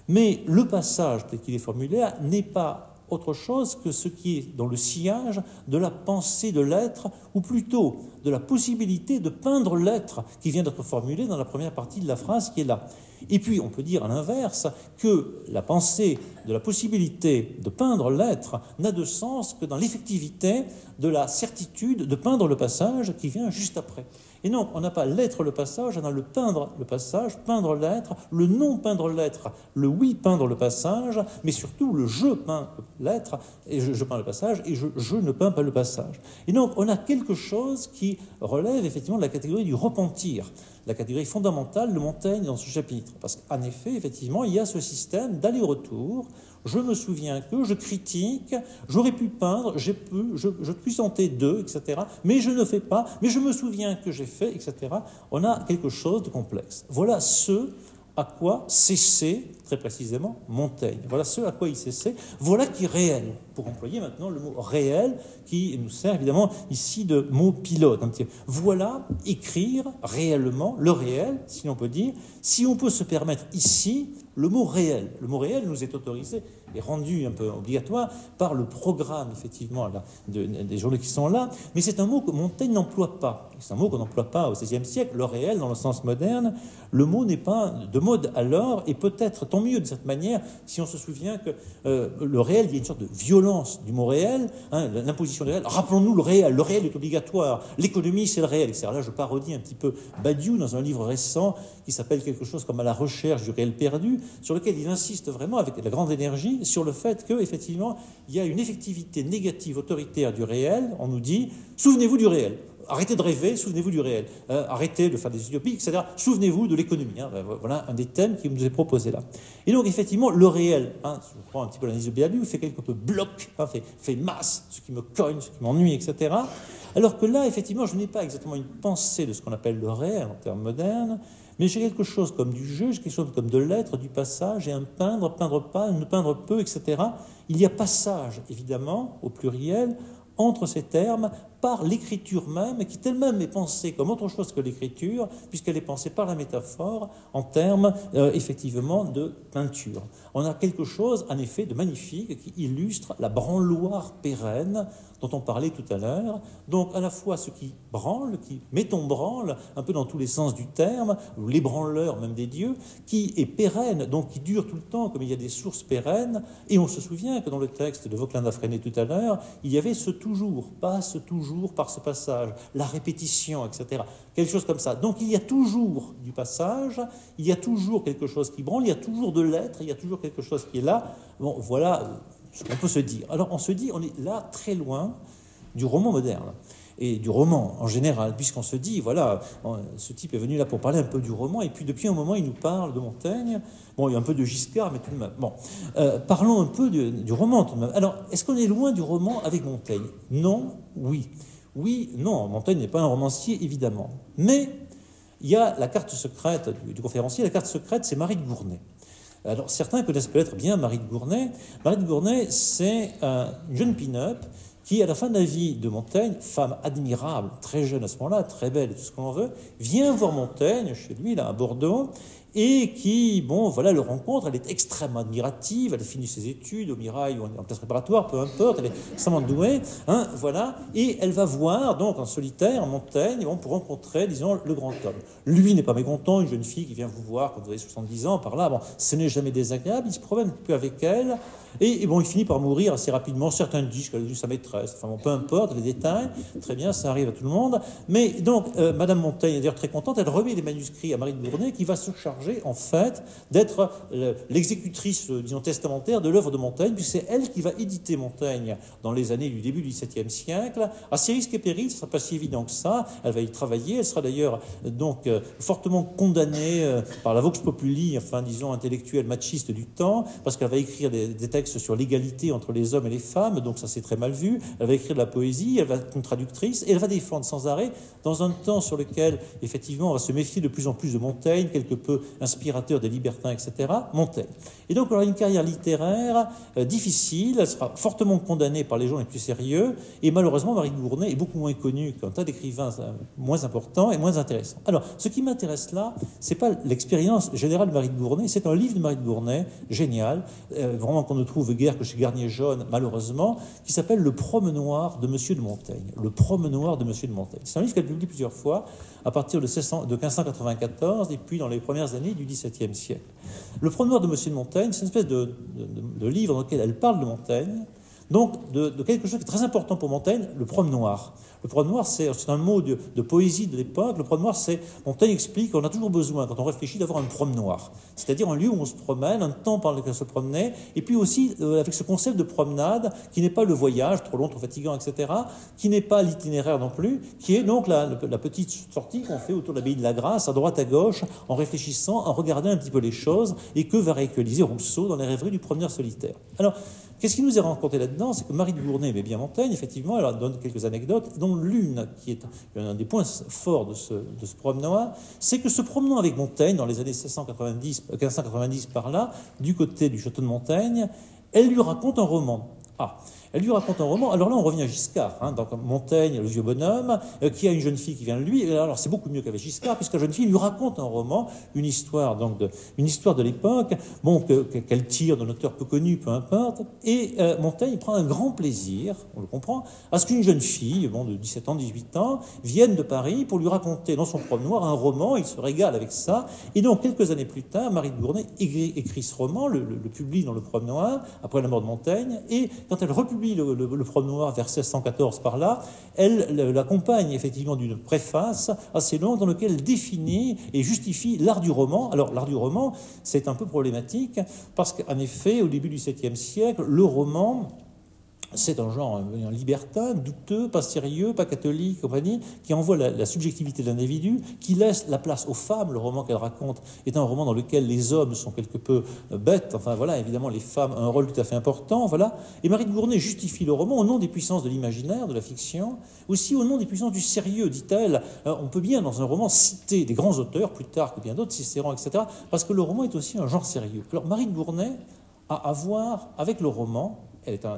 mais le passage, tel qu'il est formulé, n'est pas autre chose que ce qui est dans le sillage de la pensée de l'être, ou plutôt de la possibilité de peindre l'être qui vient d'être formulé dans la première partie de la phrase qui est là. Et puis, on peut dire à l'inverse que la pensée de la possibilité de peindre l'être n'a de sens que dans l'effectivité de la certitude de peindre le passage qui vient juste après. Et non, on n'a pas l'être le passage, on a le peindre le passage, peindre l'être, le non peindre l'être, le oui peindre le passage, mais surtout le je peins l'être, et je peins le passage, et je ne peins pas le passage. Et donc, on a quelque chose qui relève effectivement de la catégorie du repentir, la catégorie fondamentale de Montaigne dans ce chapitre. Parce qu'en effet, effectivement, il y a ce système d'aller-retour. Je me souviens que je critique, j'aurais pu peindre, je puis tenter d'eux, etc. Mais je ne fais pas, mais je me souviens que j'ai fait, etc. On a quelque chose de complexe. Voilà ce à quoi cessait, très précisément, Montaigne. Voilà ce à quoi il cessait. Voilà qui est réel, pour employer maintenant le mot réel, qui nous sert évidemment ici de mot pilote. Voilà écrire réellement, le réel, si l'on peut dire, si on peut se permettre ici le mot réel. Le mot réel nous est autorisé et rendu un peu obligatoire par le programme, effectivement, là, des journaux qui sont là, mais c'est un mot que Montaigne n'emploie pas. C'est un mot qu'on n'emploie pas au XVIe siècle. Le réel, dans le sens moderne, le mot n'est pas de mode alors, et peut-être tant mieux de cette manière, si on se souvient que le réel, il y a une sorte de violence du mot réel, hein, l'imposition du réel. Rappelons-nous le réel est obligatoire, l'économie c'est le réel, etc. Là, je parodie un petit peu Badiou dans un livre récent qui s'appelle quelque chose comme « À la recherche du réel perdu », sur lequel il insiste vraiment avec la grande énergie sur le fait qu'effectivement, il y a une effectivité négative autoritaire du réel. On nous dit « souvenez-vous du réel ». Arrêtez de rêver, souvenez-vous du réel. Arrêtez de faire des utopies, etc. Souvenez-vous de l'économie. Hein. Voilà un des thèmes qui nous est proposé là. Et donc, effectivement, le réel, hein, je prends un petit peu l'analyse de Béadu, fait quelque peu bloc, hein, fait masse, ce qui me cogne, ce qui m'ennuie, etc. Alors que là, effectivement, je n'ai pas exactement une pensée de ce qu'on appelle le réel en termes modernes, mais j'ai quelque chose comme du jeu, j'ai quelque chose comme de l'être, du passage, et un peindre, peindre pas, ne peindre peu, etc. Il y a passage, évidemment, au pluriel, entre ces termes, par l'écriture même, qui elle-même est pensée comme autre chose que l'écriture, puisqu'elle est pensée par la métaphore en termes effectivement de peinture. On a quelque chose, en effet, de magnifique qui illustre la branloire pérenne dont on parlait tout à l'heure. Donc à la fois ce qui branle, qui met en branle, un peu dans tous les sens du terme, ou l'ébranleur même des dieux, qui est pérenne, donc qui dure tout le temps, comme il y a des sources pérennes. Et on se souvient que dans le texte de Vauquelin d'Affréné tout à l'heure, il y avait ce toujours, passe toujours par ce passage, la répétition, etc. Quelque chose comme ça. Donc il y a toujours du passage, il y a toujours quelque chose qui branle, il y a toujours de l'être, il y a toujours quelque chose qui est là. Bon, voilà ce qu'on peut se dire. Alors on se dit, on est là très loin du roman moderne et du roman en général, puisqu'on se dit, voilà, ce type est venu là pour parler un peu du roman, et puis depuis un moment il nous parle de Montaigne. Bon, il y a un peu de Giscard, mais tout de même. Bon, parlons un peu du roman tout de même. Alors, est-ce qu'on est loin du roman avec Montaigne? Non, oui. Oui, non, Montaigne n'est pas un romancier, évidemment. Mais il y a la carte secrète du conférencier. La carte secrète, c'est Marie de Gournay. Alors, certains connaissent peut-être bien Marie de Gournay. Marie de Gournay, c'est une jeune pin-up qui, à la fin de la vie de Montaigne, femme admirable, très jeune à ce moment-là, très belle et tout ce qu'on veut, vient voir Montaigne chez lui, là, à Bordeaux, et qui, bon, voilà, le rencontre. Elle est extrêmement admirative, elle finit ses études au Mirail ou en classe préparatoire, peu importe, elle est extrêmement douée, hein, voilà, et elle va voir, donc, en solitaire, Montaigne, bon, pour rencontrer, disons, le grand homme. Lui n'est pas mécontent, une jeune fille qui vient vous voir quand vous avez 70 ans, par là, bon, ce n'est jamais désagréable, il se promène un peu avec elle, et bon, il finit par mourir assez rapidement. Certains disent qu'elle a dû sa maîtresse, enfin bon, peu importe les détails, très bien, ça arrive à tout le monde. Mais donc, Madame Montaigne est d'ailleurs très contente, elle remet les manuscrits à Marie de Gournay, qui va se charger, en fait, d'être l'exécutrice, disons, testamentaire de l'œuvre de Montaigne, puis c'est elle qui va éditer Montaigne dans les années du début du XVIIe siècle, à ses risques et périls. Ce ne sera pas si évident que ça, elle va y travailler, elle sera d'ailleurs donc fortement condamnée par la Vox Populi, enfin, disons, intellectuelle machiste du temps, parce qu'elle va écrire des textes sur l'égalité entre les hommes et les femmes, donc ça c'est très mal vu. Elle va écrire de la poésie, elle va être une traductrice, et elle va défendre sans arrêt, dans un temps sur lequel, effectivement, on va se méfier de plus en plus de Montaigne, quelque peu inspirateur des libertins, etc., Montaigne. Et donc, elle aura une carrière littéraire difficile, elle sera fortement condamnée par les gens les plus sérieux, et malheureusement, Marie de Gournay est beaucoup moins connue qu'un tas d'écrivains moins importants et moins intéressants. Alors, ce qui m'intéresse là, c'est pas l'expérience générale de Marie de Gournay, c'est un livre de Marie de Gournay, génial, vraiment qu'on ne trouve guère que chez Garnier Jaune, malheureusement, qui s'appelle Le Promenoir de Monsieur de Montaigne. Le Promenoir de Monsieur de Montaigne. C'est un livre qu'elle publie plusieurs fois, à partir de 1594, et puis dans les premières années du XVIIe siècle. Le Promenoir de Monsieur de Montaigne, c'est une espèce de livre dans lequel elle parle de Montaigne, donc de quelque chose qui est très important pour Montaigne, le promenoir. Le promenoir, c'est un mot de poésie de l'époque. Le promenoir, c'est, Montaigne explique qu'on a toujours besoin, quand on réfléchit, d'avoir un promenoir. C'est-à-dire un lieu où on se promène, un temps pendant lequel on se promenait, et puis aussi avec ce concept de promenade, qui n'est pas le voyage, trop long, trop fatigant, etc., qui n'est pas l'itinéraire non plus, qui est donc la petite sortie qu'on fait autour de l'abbaye de la Grâce, à droite, à gauche, en réfléchissant, en regardant un petit peu les choses, et que va réactualiser Rousseau dans les rêveries du promeneur solitaire. Alors, qu'est-ce qui nous est raconté là-dedans? C'est que Marie de Gournay aimait bien Montaigne, effectivement, elle donne quelques anecdotes, dont l'une qui est un des points forts de ce promenoir, c'est que se promenant avec Montaigne dans les années 1590 par là, du côté du château de Montaigne, elle lui raconte un roman. Elle lui raconte un roman. Alors là, on revient à Giscard, donc Montaigne, le vieux bonhomme, qui a une jeune fille qui vient de lui. Alors c'est beaucoup mieux qu'avec Giscard, puisque la jeune fille lui raconte un roman, une histoire de l'époque, bon, qu'elle tire d'un auteur peu connu, peu importe. Et Montaigne prend un grand plaisir, on le comprend, à ce qu'une jeune fille, bon, de 17 ans, 18 ans, vienne de Paris pour lui raconter dans son promenoir un roman. Il se régale avec ça. Et donc quelques années plus tard, Marie de Gournay écrit ce roman, le publie dans le promenoir après la mort de Montaigne. Et quand elle republie le promenoir vers 1614 par là, elle l'accompagne effectivement d'une préface assez longue dans laquelle elle définit et justifie l'art du roman. Alors l'art du roman, c'est un peu problématique parce qu'en effet, au début du XVIIe siècle, le roman, c'est un genre un libertin, douteux, pas sérieux, pas catholique, compagnie, qui envoie la subjectivité de l'individu, qui laisse la place aux femmes. Le roman qu'elle raconte est un roman dans lequel les hommes sont quelque peu bêtes. Enfin voilà, évidemment, les femmes ont un rôle tout à fait important. Voilà. Et Marie de Gournay justifie le roman au nom des puissances de l'imaginaire, de la fiction, aussi au nom des puissances du sérieux, dit-elle. On peut bien, dans un roman, citer des grands auteurs, plus tard que bien d'autres, Cicéron, etc., parce que le roman est aussi un genre sérieux. Alors Marie de Gournay a à voir avec le roman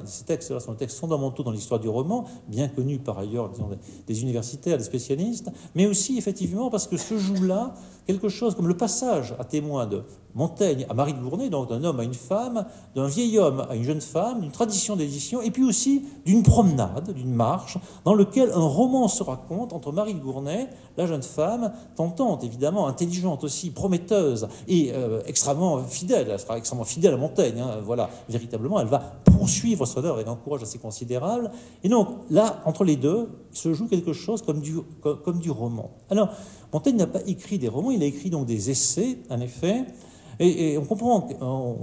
ces textes-là sont des textes fondamentaux dans l'histoire du roman, bien connus par ailleurs disons, des universitaires, des spécialistes, mais aussi effectivement parce que se joue là quelque chose comme le passage à témoin de Montaigne à Marie de Gournay, donc d'un homme à une femme, d'un vieil homme à une jeune femme, d'une tradition d'édition, et puis aussi d'une promenade, d'une marche, dans lequel un roman se raconte entre Marie de Gournay, la jeune femme, tentante, évidemment, intelligente aussi, prometteuse, et extrêmement fidèle. Elle sera extrêmement fidèle à Montaigne, hein, voilà, véritablement, elle va poursuivre son œuvre avec un courage assez considérable. Et donc, là, entre les deux, se joue quelque chose comme du roman. Alors, Montaigne n'a pas écrit des romans, il a écrit donc des essais, en effet. Et on comprend,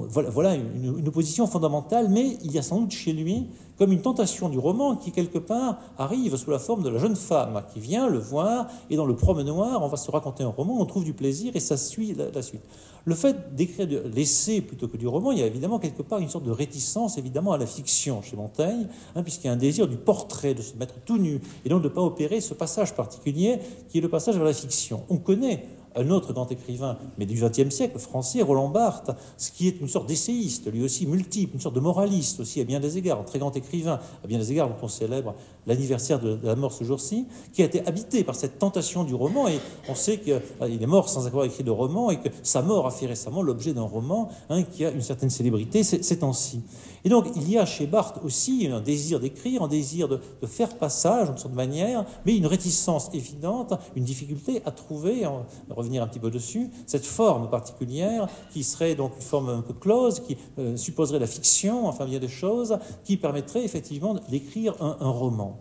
voilà une opposition fondamentale, mais il y a sans doute chez lui comme une tentation du roman qui, quelque part, arrive sous la forme de la jeune femme qui vient le voir, et dans le promenoir, on va se raconter un roman, on trouve du plaisir, et ça suit la suite. Le fait d'écrire de l'essai plutôt que du roman, il y a évidemment quelque part une sorte de réticence, évidemment, à la fiction chez Montaigne, hein, puisqu'il y a un désir du portrait, de se mettre tout nu, et donc de ne pas opérer ce passage particulier qui est le passage vers la fiction. On connaît un autre grand écrivain, mais du XXe siècle, français, Roland Barthes, ce qui est une sorte d'essayiste, lui aussi multiple, une sorte de moraliste aussi à bien des égards, un très grand écrivain, à bien des égards dont on célèbre l'anniversaire de la mort ce jour-ci, qui a été habité par cette tentation du roman, et on sait qu'il est mort sans avoir écrit de roman, et que sa mort a fait récemment l'objet d'un roman hein, qui a une certaine célébrité ces temps-ci. Et donc, il y a chez Barthes aussi un désir d'écrire, un désir de faire passage, d'une sorte de manière, mais une réticence évidente, une difficulté à trouver, on va revenir un petit peu dessus, cette forme particulière qui serait donc une forme un peu close, qui supposerait la fiction, enfin bien des choses, qui permettrait effectivement d'écrire un roman.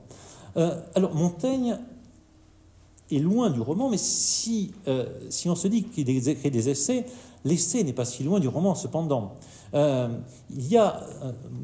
Alors, Montaigne est loin du roman, mais si on se dit qu'il écrit des essais, l'essai n'est pas si loin du roman, cependant. Il y a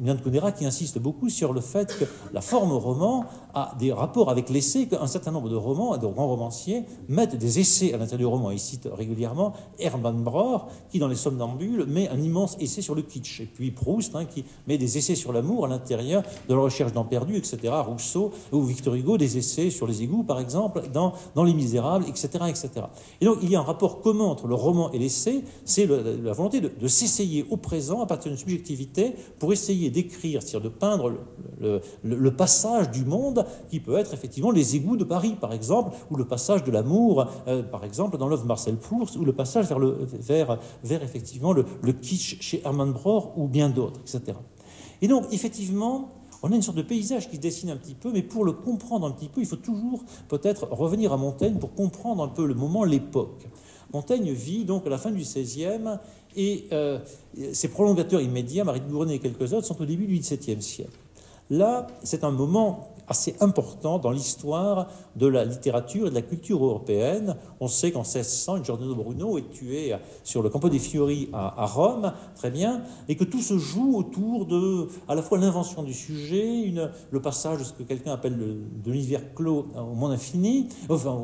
Yann de Conera qui insiste beaucoup sur le fait que la forme roman a des rapports avec l'essai, qu'un certain nombre de romans, de grands romanciers, mettent des essais à l'intérieur du roman. Il cite régulièrement Hermann Brohr, qui dans Les Somnambules met un immense essai sur le kitsch. Et puis Proust, hein, qui met des essais sur l'amour à l'intérieur de La Recherche d'An perdu, etc. Rousseau ou Victor Hugo, des essais sur les égouts, par exemple, dans Les Misérables, etc., etc. Et donc il y a un rapport commun entre le roman et l'essai, c'est la volonté de s'essayer au présent à partir d'une subjectivité pour essayer d'écrire, c'est-à-dire de peindre le passage du monde qui peut être effectivement les égouts de Paris, par exemple, ou le passage de l'amour, par exemple, dans l'œuvre Marcel Proust, ou le passage vers effectivement le kitsch chez Hermann Brohr, ou bien d'autres, etc. Et donc, effectivement, on a une sorte de paysage qui se dessine un petit peu, mais pour le comprendre un petit peu, il faut toujours peut-être revenir à Montaigne pour comprendre un peu le moment, l'époque. Montaigne vit donc à la fin du XVIe, et ses prolongateurs immédiats, Marie de Gournay et quelques autres, sont au début du XVIIe siècle. Là, c'est un moment assez important dans l'histoire de la littérature et de la culture européenne. On sait qu'en 1600, Giordano Bruno est tué sur le Campo dei Fiori à Rome, très bien, et que tout se joue autour de, à la fois l'invention du sujet, le passage de ce que quelqu'un appelle de l'univers clos au monde infini, enfin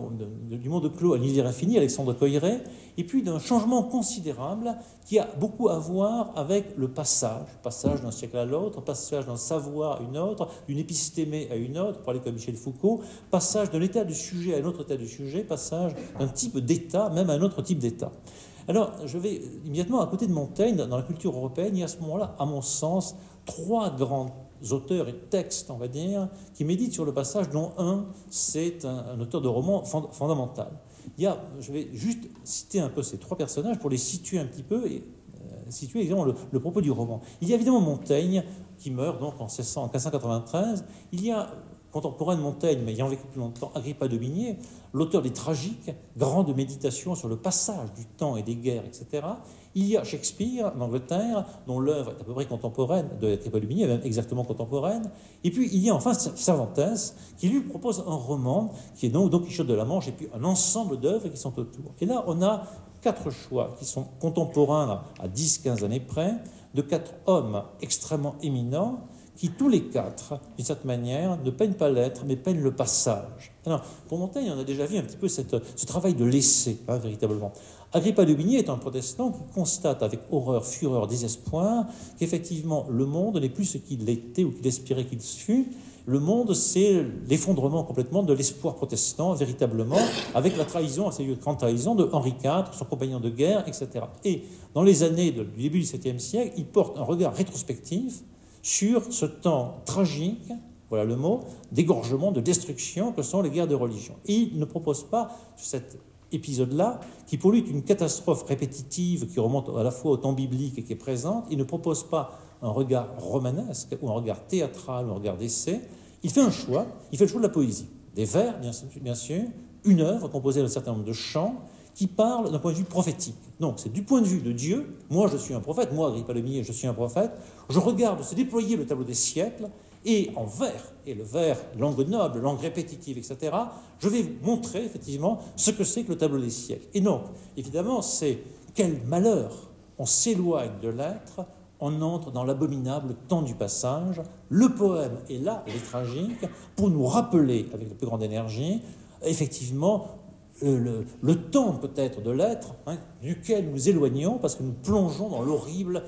du monde clos à l'univers infini, Alexandre Coiré, et puis d'un changement considérable qui a beaucoup à voir avec le passage d'un siècle à l'autre, passage d'un savoir à une autre, d'une épistémée à une autre, pour aller comme Michel Foucault, passage d'un état du sujet à un autre état du sujet, passage d'un type d'état même à un autre type d'état. Alors, je vais immédiatement à côté de Montaigne, dans la culture européenne, il y a à ce moment-là, à mon sens, trois grands auteurs et textes, on va dire, qui méditent sur le passage, dont un, c'est un auteur de roman fondamental. Je vais juste citer un peu ces trois personnages pour les situer un petit peu et situer évidemment le propos du roman. Il y a évidemment Montaigne, qui meurt donc en 1593. Il y a, contemporain de Montaigne, mais ayant vécu plus longtemps, Agrippa de Bigné, l'auteur des Tragiques, grande méditation sur le passage du temps et des guerres, etc. Il y a Shakespeare, en Angleterre, dont l'œuvre est à peu près contemporaine de Agrippa de Bigné, même exactement contemporaine. Et puis, il y a enfin Cervantes, qui lui propose un roman, qui est donc Don Quichotte de la Manche, et puis un ensemble d'œuvres qui sont autour. Et là, on a quatre choix qui sont contemporains à 10-15 années près, de quatre hommes extrêmement éminents, qui tous les quatre, d'une certaine manière, ne peignent pas l'être, mais peignent le passage. Alors, pour Montaigne, on a déjà vu un petit peu ce travail de l'essai, hein, véritablement. Agrippa de Bigné est un protestant qui constate avec horreur, fureur, désespoir qu'effectivement le monde n'est plus ce qu'il était ou qu'il espérait qu'il fût. Le monde, c'est l'effondrement complètement de l'espoir protestant, véritablement, avec la trahison, assez grande trahison de Henri IV, son compagnon de guerre, etc. Et dans les années du début du XVIIe siècle, il porte un regard rétrospectif sur ce temps tragique, voilà le mot, d'égorgement, de destruction que sont les guerres de religion. Et il ne propose pas cet épisode-là, qui pour lui est une catastrophe répétitive qui remonte à la fois au temps biblique et qui est présente. Il ne propose pas un regard romanesque ou un regard théâtral ou un regard d'essai. Il fait un choix, il fait le choix de la poésie. Des vers, bien sûr, une œuvre composée d'un certain nombre de chants qui parlent d'un point de vue prophétique. Donc c'est du point de vue de Dieu. Moi je suis un prophète, moi Agrippa le Millet, je suis un prophète. Je regarde se déployer le tableau des siècles et en vers, et le vers, langue noble, langue répétitive, etc., je vais vous montrer effectivement ce que c'est que le tableau des siècles. Et donc, évidemment, c'est quel malheur, on s'éloigne de l'être, on entre dans l'abominable temps du passage. Le poème est là, il est tragique, pour nous rappeler avec la plus grande énergie, effectivement, le temps peut-être de l'être, duquel nous éloignons parce que nous plongeons dans l'horrible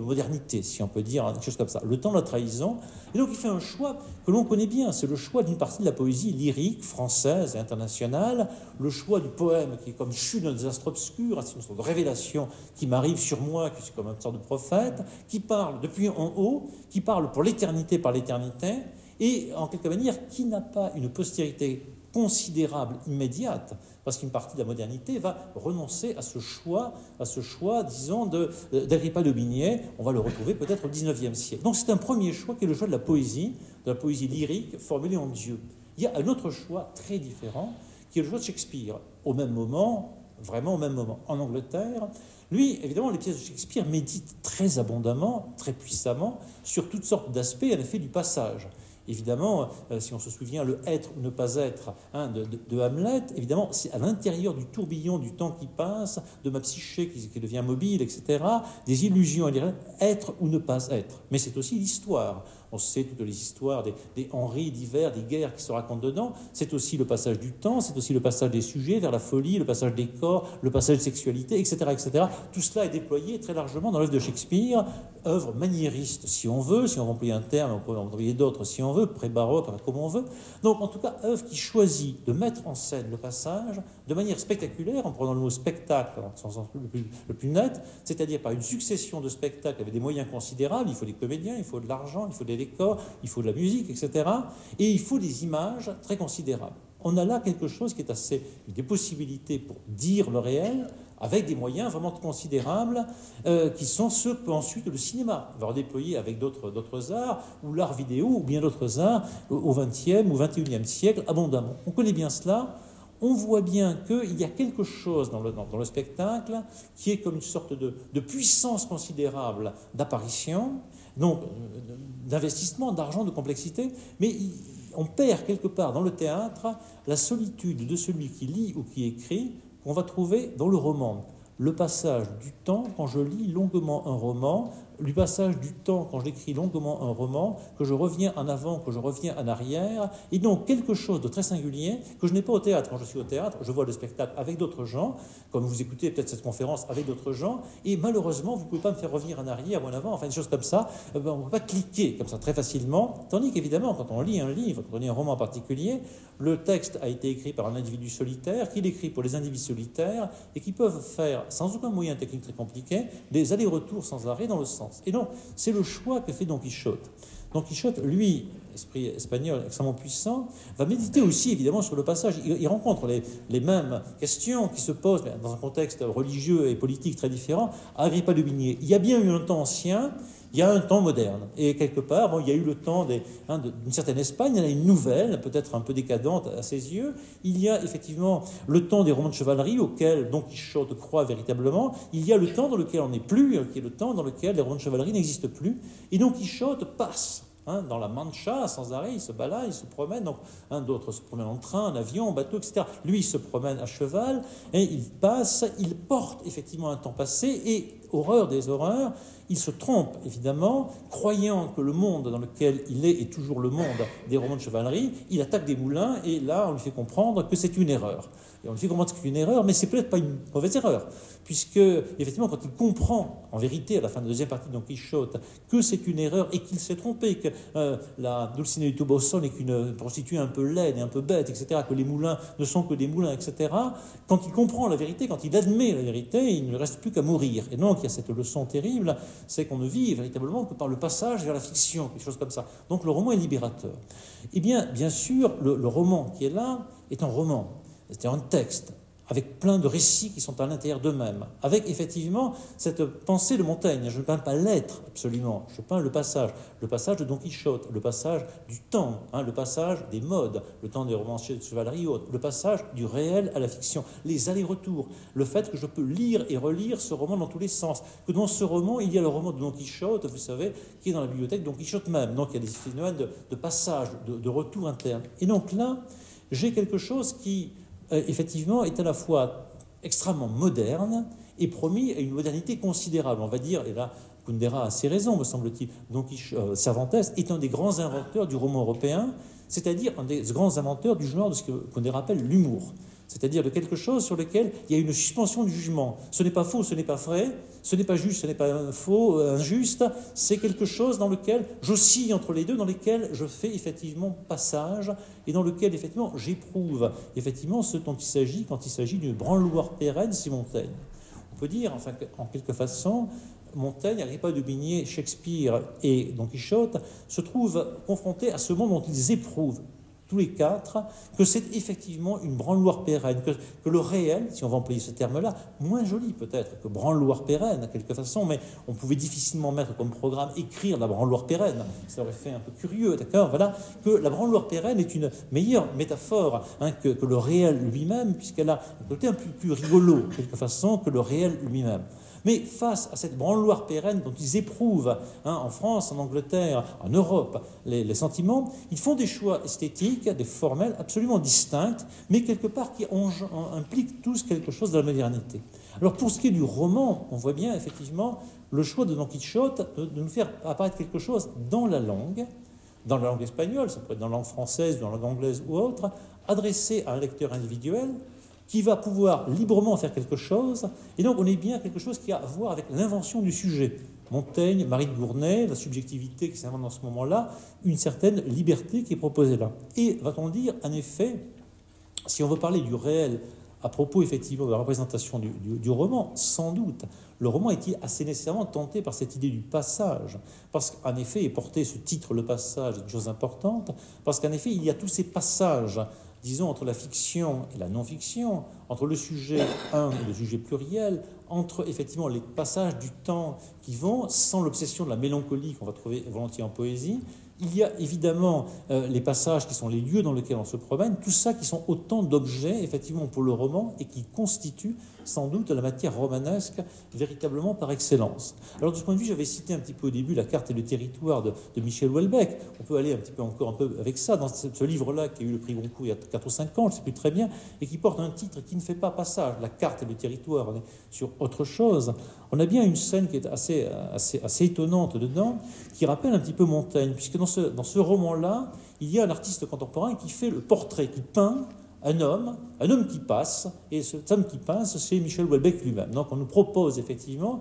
modernité, si on peut dire quelque chose comme ça. Le temps de la trahison. Et donc il fait un choix que l'on connaît bien, c'est le choix d'une partie de la poésie lyrique française et internationale, le choix du poème qui est comme chute d'un désastre obscur, c'est une sorte de révélation qui m'arrive sur moi, qui suis comme une sorte de prophète, qui parle depuis en haut, qui parle pour l'éternité par l'éternité, et en quelque manière qui n'a pas une postérité considérable, immédiate, parce qu'une partie de la modernité va renoncer à ce choix, disons, d'Agrippa de Bigné. On va le retrouver peut-être au XIXe siècle. Donc c'est un premier choix qui est le choix de la poésie lyrique formulée en Dieu. Il y a un autre choix très différent, qui est le choix de Shakespeare, au même moment, vraiment au même moment. En Angleterre, lui, évidemment, les pièces de Shakespeare méditent très abondamment, très puissamment, sur toutes sortes d'aspects, en effet, du passage. Évidemment, si on se souvient, le être ou ne pas être de Hamlet, évidemment, c'est à l'intérieur du tourbillon du temps qui passe, de ma psyché qui devient mobile, etc., des illusions, être ou ne pas être. Mais c'est aussi l'histoire. On sait toutes les histoires des Henri divers, des guerres qui se racontent dedans. C'est aussi le passage du temps, c'est aussi le passage des sujets vers la folie, le passage des corps, le passage de sexualité, etc., etc. Tout cela est déployé très largement dans l'œuvre de Shakespeare, œuvre maniériste, si on veut employer un terme, on peut en employer d'autres si on veut, pré-baroque, comme on veut. Donc, en tout cas, œuvre qui choisit de mettre en scène le passage de manière spectaculaire, en prenant le mot spectacle dans son sens le plus net, c'est-à-dire par une succession de spectacles avec des moyens considérables. Il faut des comédiens, il faut de l'argent, il faut des décors, il faut de la musique, etc. Et il faut des images très considérables. On a là quelque chose qui est assez des possibilités pour dire le réel, avec des moyens vraiment considérables, qui sont ceux que ensuite le cinéma va redéployer avec d'autres arts, ou l'art vidéo, ou bien d'autres arts, au XXe ou XXIe siècle, abondamment. On connaît bien cela. On voit bien qu'il y a quelque chose dans le spectacle qui est comme une sorte de puissance considérable d'apparition, donc d'investissement, d'argent, de complexité, mais on perd quelque part dans le théâtre la solitude de celui qui lit ou qui écrit qu'on va trouver dans le roman. Le passage du temps, quand je lis longuement un roman, le passage du temps, quand j'écris longuement un roman, que je reviens en avant, que je reviens en arrière, et donc quelque chose de très singulier que je n'ai pas au théâtre. Quand je suis au théâtre, je vois le spectacle avec d'autres gens, comme vous écoutez peut-être cette conférence avec d'autres gens, et malheureusement, vous ne pouvez pas me faire revenir en arrière ou en avant, enfin des choses comme ça, on ne peut pas cliquer comme ça très facilement, tandis qu'évidemment, quand on lit un livre, quand on lit un roman en particulier, le texte a été écrit par un individu solitaire, qu'il écrit pour les individus solitaires, et qui peuvent faire, sans aucun moyen technique très compliqué, des allers-retours sans arrêt dans le sens. Et donc, c'est le choix que fait Don Quichotte. Don Quichotte, lui, esprit espagnol extrêmement puissant, va méditer aussi évidemment sur le passage. Il rencontre les mêmes questions qui se posent dans un contexte religieux et politique très différent à Agrippa de Bigné. Il y a bien eu un temps ancien, il y a un temps moderne. Et quelque part, il y a eu le temps d'une certaine Espagne, il y en a une nouvelle, peut-être un peu décadente à ses yeux. Il y a effectivement le temps des romans de chevalerie auquel Don Quichotte croit véritablement. Il y a le temps dans lequel on n'est plus, qui est le temps dans lequel les romans de chevalerie n'existent plus. Et Don Quichotte passe dans la Mancha sans arrêt, il se balade, il se promène. Donc, d'autres se promènent en train, en avion, en bateau, etc. Lui, il se promène à cheval et il passe, il porte effectivement un temps passé et, horreur des horreurs, il se trompe évidemment, croyant que le monde dans lequel il est toujours le monde des romans de chevalerie. Il attaque des moulins et là, on lui fait comprendre que c'est une erreur. Et on lui fait comprendre que c'est une erreur, mais c'est peut-être pas une mauvaise erreur, puisque, effectivement, quand il comprend, en vérité, à la fin de la deuxième partie de Don Quichotte, que c'est une erreur et qu'il s'est trompé, que la Dulcinea du Toboso n'est qu'une prostituée un peu laide et un peu bête, etc., que les moulins ne sont que des moulins, etc., quand il comprend la vérité, quand il admet la vérité, il ne lui reste plus qu'à mourir. Et donc, il y a cette leçon terrible, c'est qu'on ne vit véritablement que par le passage vers la fiction, quelque chose comme ça. Donc, le roman est libérateur. Eh bien sûr, le roman qui est là est un roman, c'est un texte, avec plein de récits qui sont à l'intérieur d'eux-mêmes, avec effectivement cette pensée de Montaigne. Je ne peins pas l'être, absolument, je peins le passage de Don Quichotte, le passage du temps, le passage des modes, le temps des romanciers de chevalerie haute, le passage du réel à la fiction, les allers-retours, le fait que je peux lire et relire ce roman dans tous les sens, que dans ce roman, il y a le roman de Don Quichotte, vous savez, qui est dans la bibliothèque de Don Quichotte même, donc il y a des phénomènes de passage, de retour interne. Et donc là, j'ai quelque chose qui effectivement, est à la fois extrêmement moderne et promis à une modernité considérable. On va dire, et là, Kundera a assez raison, me semble-t-il, donc Cervantes est un des grands inventeurs du roman européen, c'est-à-dire un des grands inventeurs du genre de ce que Kundera appelle l'humour. C'est-à-dire de quelque chose sur lequel il y a une suspension du jugement. Ce n'est pas faux, ce n'est pas vrai, ce n'est pas juste, ce n'est pas faux, injuste, c'est quelque chose dans lequel j'oscille entre les deux, dans lequel je fais effectivement passage et dans lequel effectivement j'éprouve effectivement ce dont il s'agit quand il s'agit d'une branle-loire pérenne, c'est Montaigne. On peut dire, enfin, en quelque façon, Montaigne, n'arrive pas de baigner Shakespeare et Don Quichotte, se trouvent confrontés à ce monde dont ils éprouvent tous les quatre, que c'est effectivement une branle-loire pérenne, que le réel, si on va employer ce terme-là, moins joli peut-être que branle-loire pérenne, à quelque façon, mais on pouvait difficilement mettre comme programme écrire la branle-loire pérenne, ça aurait fait un peu curieux, d'accord, voilà, que la branle-loire pérenne est une meilleure métaphore que le réel lui-même, puisqu'elle a un côté un peu plus rigolo, de quelque façon, que le réel lui-même. Mais face à cette branle-loire pérenne dont ils éprouvent en France, en Angleterre, en Europe, les sentiments, ils font des choix esthétiques, des formels absolument distincts, mais quelque part qui impliquent tous quelque chose de la modernité. Alors pour ce qui est du roman, on voit bien effectivement le choix de Don Quichotte de nous faire apparaître quelque chose dans la langue espagnole, ça peut être dans la langue française, dans la langue anglaise ou autre, adressé à un lecteur individuel, qui va pouvoir librement faire quelque chose, et donc on est bien quelque chose qui a à voir avec l'invention du sujet. Montaigne, Marie de Gournay, la subjectivité qui s'invente dans ce moment-là, une certaine liberté qui est proposée là. Et va-t-on dire, en effet, si on veut parler du réel à propos effectivement de la représentation du roman, sans doute, le roman est assez nécessairement tenté par cette idée du passage, parce qu'en effet, est porté ce titre, le passage, est une chose importante, parce qu'en effet, il y a tous ces passages, disons, entre la fiction et la non-fiction, entre le sujet un et le sujet pluriel, entre effectivement les passages du temps qui vont, sans l'obsession de la mélancolie qu'on va trouver volontiers en poésie. Il y a évidemment les passages qui sont les lieux dans lesquels on se promène, tout ça qui sont autant d'objets, effectivement, pour le roman et qui constituent sans doute la matière romanesque véritablement par excellence. Alors de ce point de vue, j'avais cité un petit peu au début la carte et le territoire de Michel Houellebecq. On peut aller un petit peu encore un peu avec ça, dans ce livre-là qui a eu le prix Goncourt il y a 4 ou 5 ans, je ne sais plus très bien, et qui porte un titre qui ne fait pas passage, la carte et le territoire, on est sur autre chose. On a bien une scène qui est assez étonnante dedans, qui rappelle un petit peu Montaigne, puisque dans ce roman-là, il y a un artiste contemporain qui fait le portrait, qui peint un homme qui passe, et cet homme qui passe, c'est Michel Houellebecq lui-même. Donc on nous propose effectivement,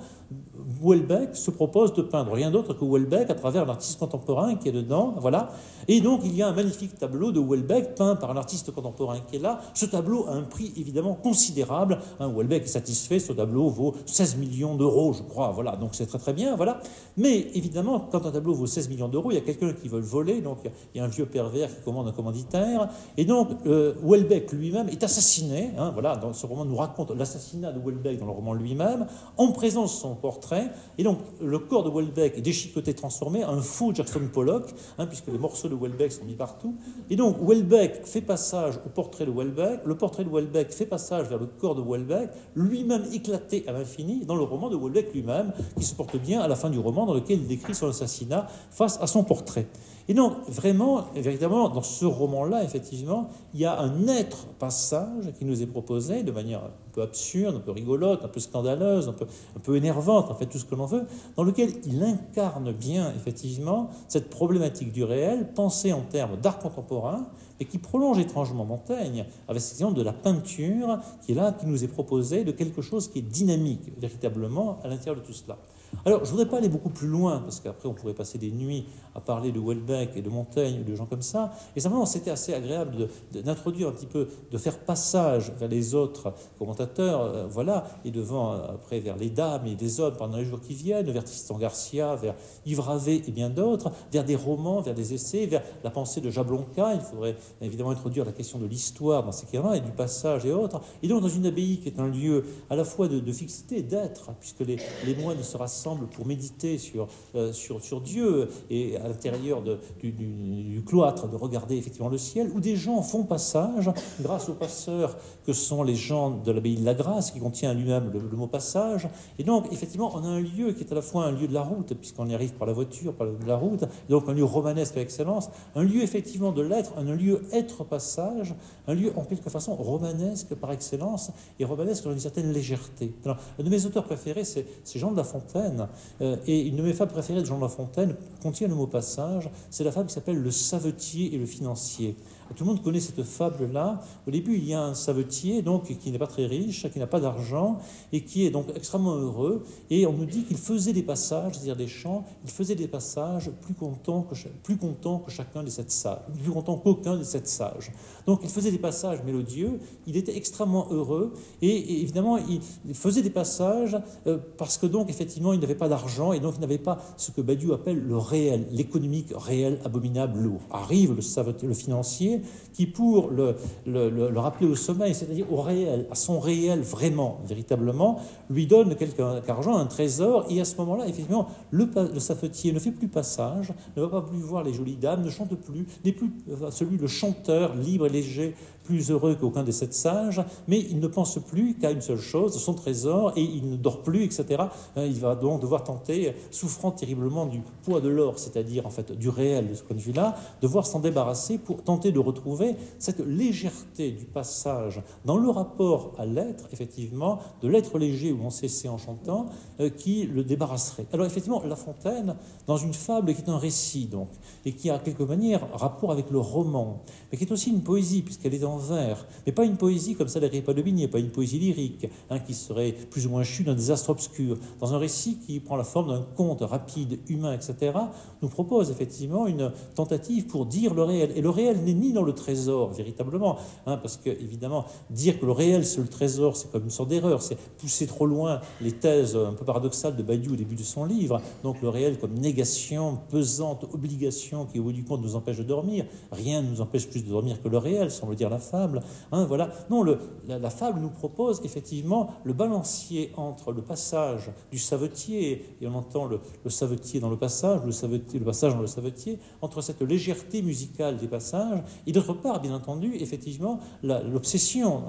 Houellebecq se propose de peindre rien d'autre que Houellebecq à travers l'artiste contemporain qui est dedans, voilà. Et donc il y a un magnifique tableau de Houellebecq peint par un artiste contemporain qui est là. Ce tableau a un prix évidemment considérable. Houellebecq est satisfait, ce tableau vaut 16 millions d'euros, je crois, voilà. Donc c'est très très bien, voilà. Mais évidemment, quand un tableau vaut 16 millions d'euros, il y a quelqu'un qui veut le voler, donc il y a un vieux pervers qui commande un commanditaire, et donc Houellebecq lui-même est assassiné, voilà, dans ce roman nous raconte l'assassinat de Houellebecq dans le roman lui-même, en présence de son portrait, et donc le corps de Houellebecq est déchiqueté, transformé en un faux Jackson Pollock, puisque les morceaux de Houellebecq sont mis partout, et donc Houellebecq fait passage au portrait de Houellebecq, le portrait de Houellebecq fait passage vers le corps de Houellebecq, lui-même éclaté à l'infini dans le roman de Houellebecq lui-même, qui se porte bien à la fin du roman, dans lequel il décrit son assassinat face à son portrait. Et donc, vraiment, véritablement, dans ce roman-là, effectivement, il y a un l'être passage qui nous est proposé de manière un peu absurde, un peu rigolote, un peu scandaleuse, un peu énervante, en fait, tout ce que l'on veut, dans lequel il incarne bien, effectivement, cette problématique du réel, pensée en termes d'art contemporain, et qui prolonge étrangement Montaigne avec cette exemple de la peinture qui est là, qui nous est proposée, de quelque chose qui est dynamique, véritablement, à l'intérieur de tout cela. Alors, je ne voudrais pas aller beaucoup plus loin, parce qu'après, on pourrait passer des nuits à parler de Houellebecq et de Montaigne, de gens comme ça. Et simplement, c'était assez agréable d'introduire un petit peu, de faire passage vers les autres commentateurs, voilà, et devant, après, vers les dames et les hommes pendant les jours qui viennent, vers Tristan Garcia, vers Yves Ravet et bien d'autres, vers des romans, vers des essais, vers la pensée de Jablonka. Il faudrait évidemment introduire la question de l'histoire dans ces cas-là, et du passage et autres. Et donc, dans une abbaye qui est un lieu à la fois de fixité, d'être, puisque les moines se rassemblent pour méditer sur Dieu, et à l'intérieur du cloître, de regarder effectivement le ciel, où des gens font passage grâce aux passeurs que sont les gens de l'abbaye de la Grâce, qui contient lui-même le mot passage. Et donc, effectivement, on a un lieu qui est à la fois un lieu de la route, puisqu'on y arrive par la voiture, par la route, donc un lieu romanesque par excellence, un lieu effectivement de l'être, un lieu être-passage, un lieu en quelque façon romanesque par excellence, et romanesque dans une certaine légèreté. Alors, un de mes auteurs préférés, c'est Jean de La Fontaine, et une de mes fables préférées de Jean de La Fontaine contient le mot passage, c'est la fable qui s'appelle Le savetier et le financier. Tout le monde connaît cette fable-là. Au début, il y a un savetier donc, qui n'est pas très riche, qui n'a pas d'argent, et qui est donc extrêmement heureux. Et on nous dit qu'il faisait des passages, c'est-à-dire des chants, il faisait des passages plus contents que chacun des 7 sages, plus contents qu'aucun des 7 sages. Donc il faisait des passages mélodieux, il était extrêmement heureux, et évidemment, il faisait des passages parce que donc, effectivement, il n'avait pas d'argent, et donc il n'avait pas ce que Badiou appelle le réel, l'économique réel, abominable, lourd. Arrive le savetier, le financier, qui pour le rappeler au sommeil, c'est-à-dire au réel, à son réel vraiment, véritablement, lui donne quelque argent, un trésor, et à ce moment-là, effectivement, le savetier ne fait plus passage, ne va pas plus voir les jolies dames, ne chante plus, n'est plus celui, le chanteur libre et léger, plus heureux qu'aucun des 7 sages, mais il ne pense plus qu'à une seule chose, son trésor, et il ne dort plus, etc. Il va donc devoir tenter, souffrant terriblement du poids de l'or, c'est-à-dire en fait du réel de ce point de vue-là, devoir s'en débarrasser pour tenter de retrouver cette légèreté du passage dans le rapport à l'être, effectivement, de l'être léger où on s'essaie en chantant, qui le débarrasserait. Alors effectivement, La Fontaine, dans une fable qui est un récit, donc, et qui a quelque manière rapport avec le roman, mais qui est aussi une poésie, puisqu'elle est en vers, mais pas une poésie comme celle d'Agripa de Bigné, pas une poésie lyrique, qui serait plus ou moins chue d'un désastre obscur, dans un récit qui prend la forme d'un conte rapide, humain, etc., nous propose effectivement une tentative pour dire le réel. Et le réel n'est ni dans le trésor, véritablement, parce que, évidemment, dire que le réel, c'est le trésor, c'est comme une sorte d'erreur, c'est pousser trop loin les thèses un peu paradoxales de Badiou au début de son livre, donc le réel comme négation, pesante, obligation qui, au bout du compte, nous empêche de dormir. Rien ne nous empêche plus de dormir que le réel, semble dire la fable. Voilà. Non, la fable nous propose effectivement le balancier entre le passage du savetier, et on entend le savetier dans le passage, le passage dans le savetier, entre cette légèreté musicale des passages, et d'autre part, bien entendu, effectivement, l'obsession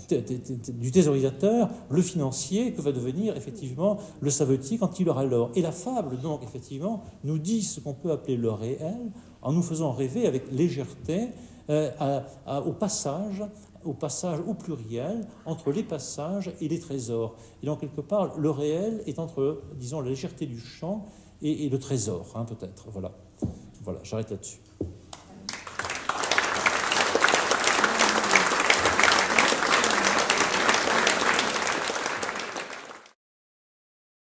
du thésaurisateur, le financier, que va devenir effectivement le savetier quand il aura l'or. Et la fable, donc, effectivement, nous dit ce qu'on peut appeler le réel, en nous faisant rêver avec légèreté au passage au pluriel, entre les passages et les trésors. Et donc, quelque part, le réel est entre, disons, la légèreté du chant et le trésor, peut-être. Voilà, j'arrête là-dessus.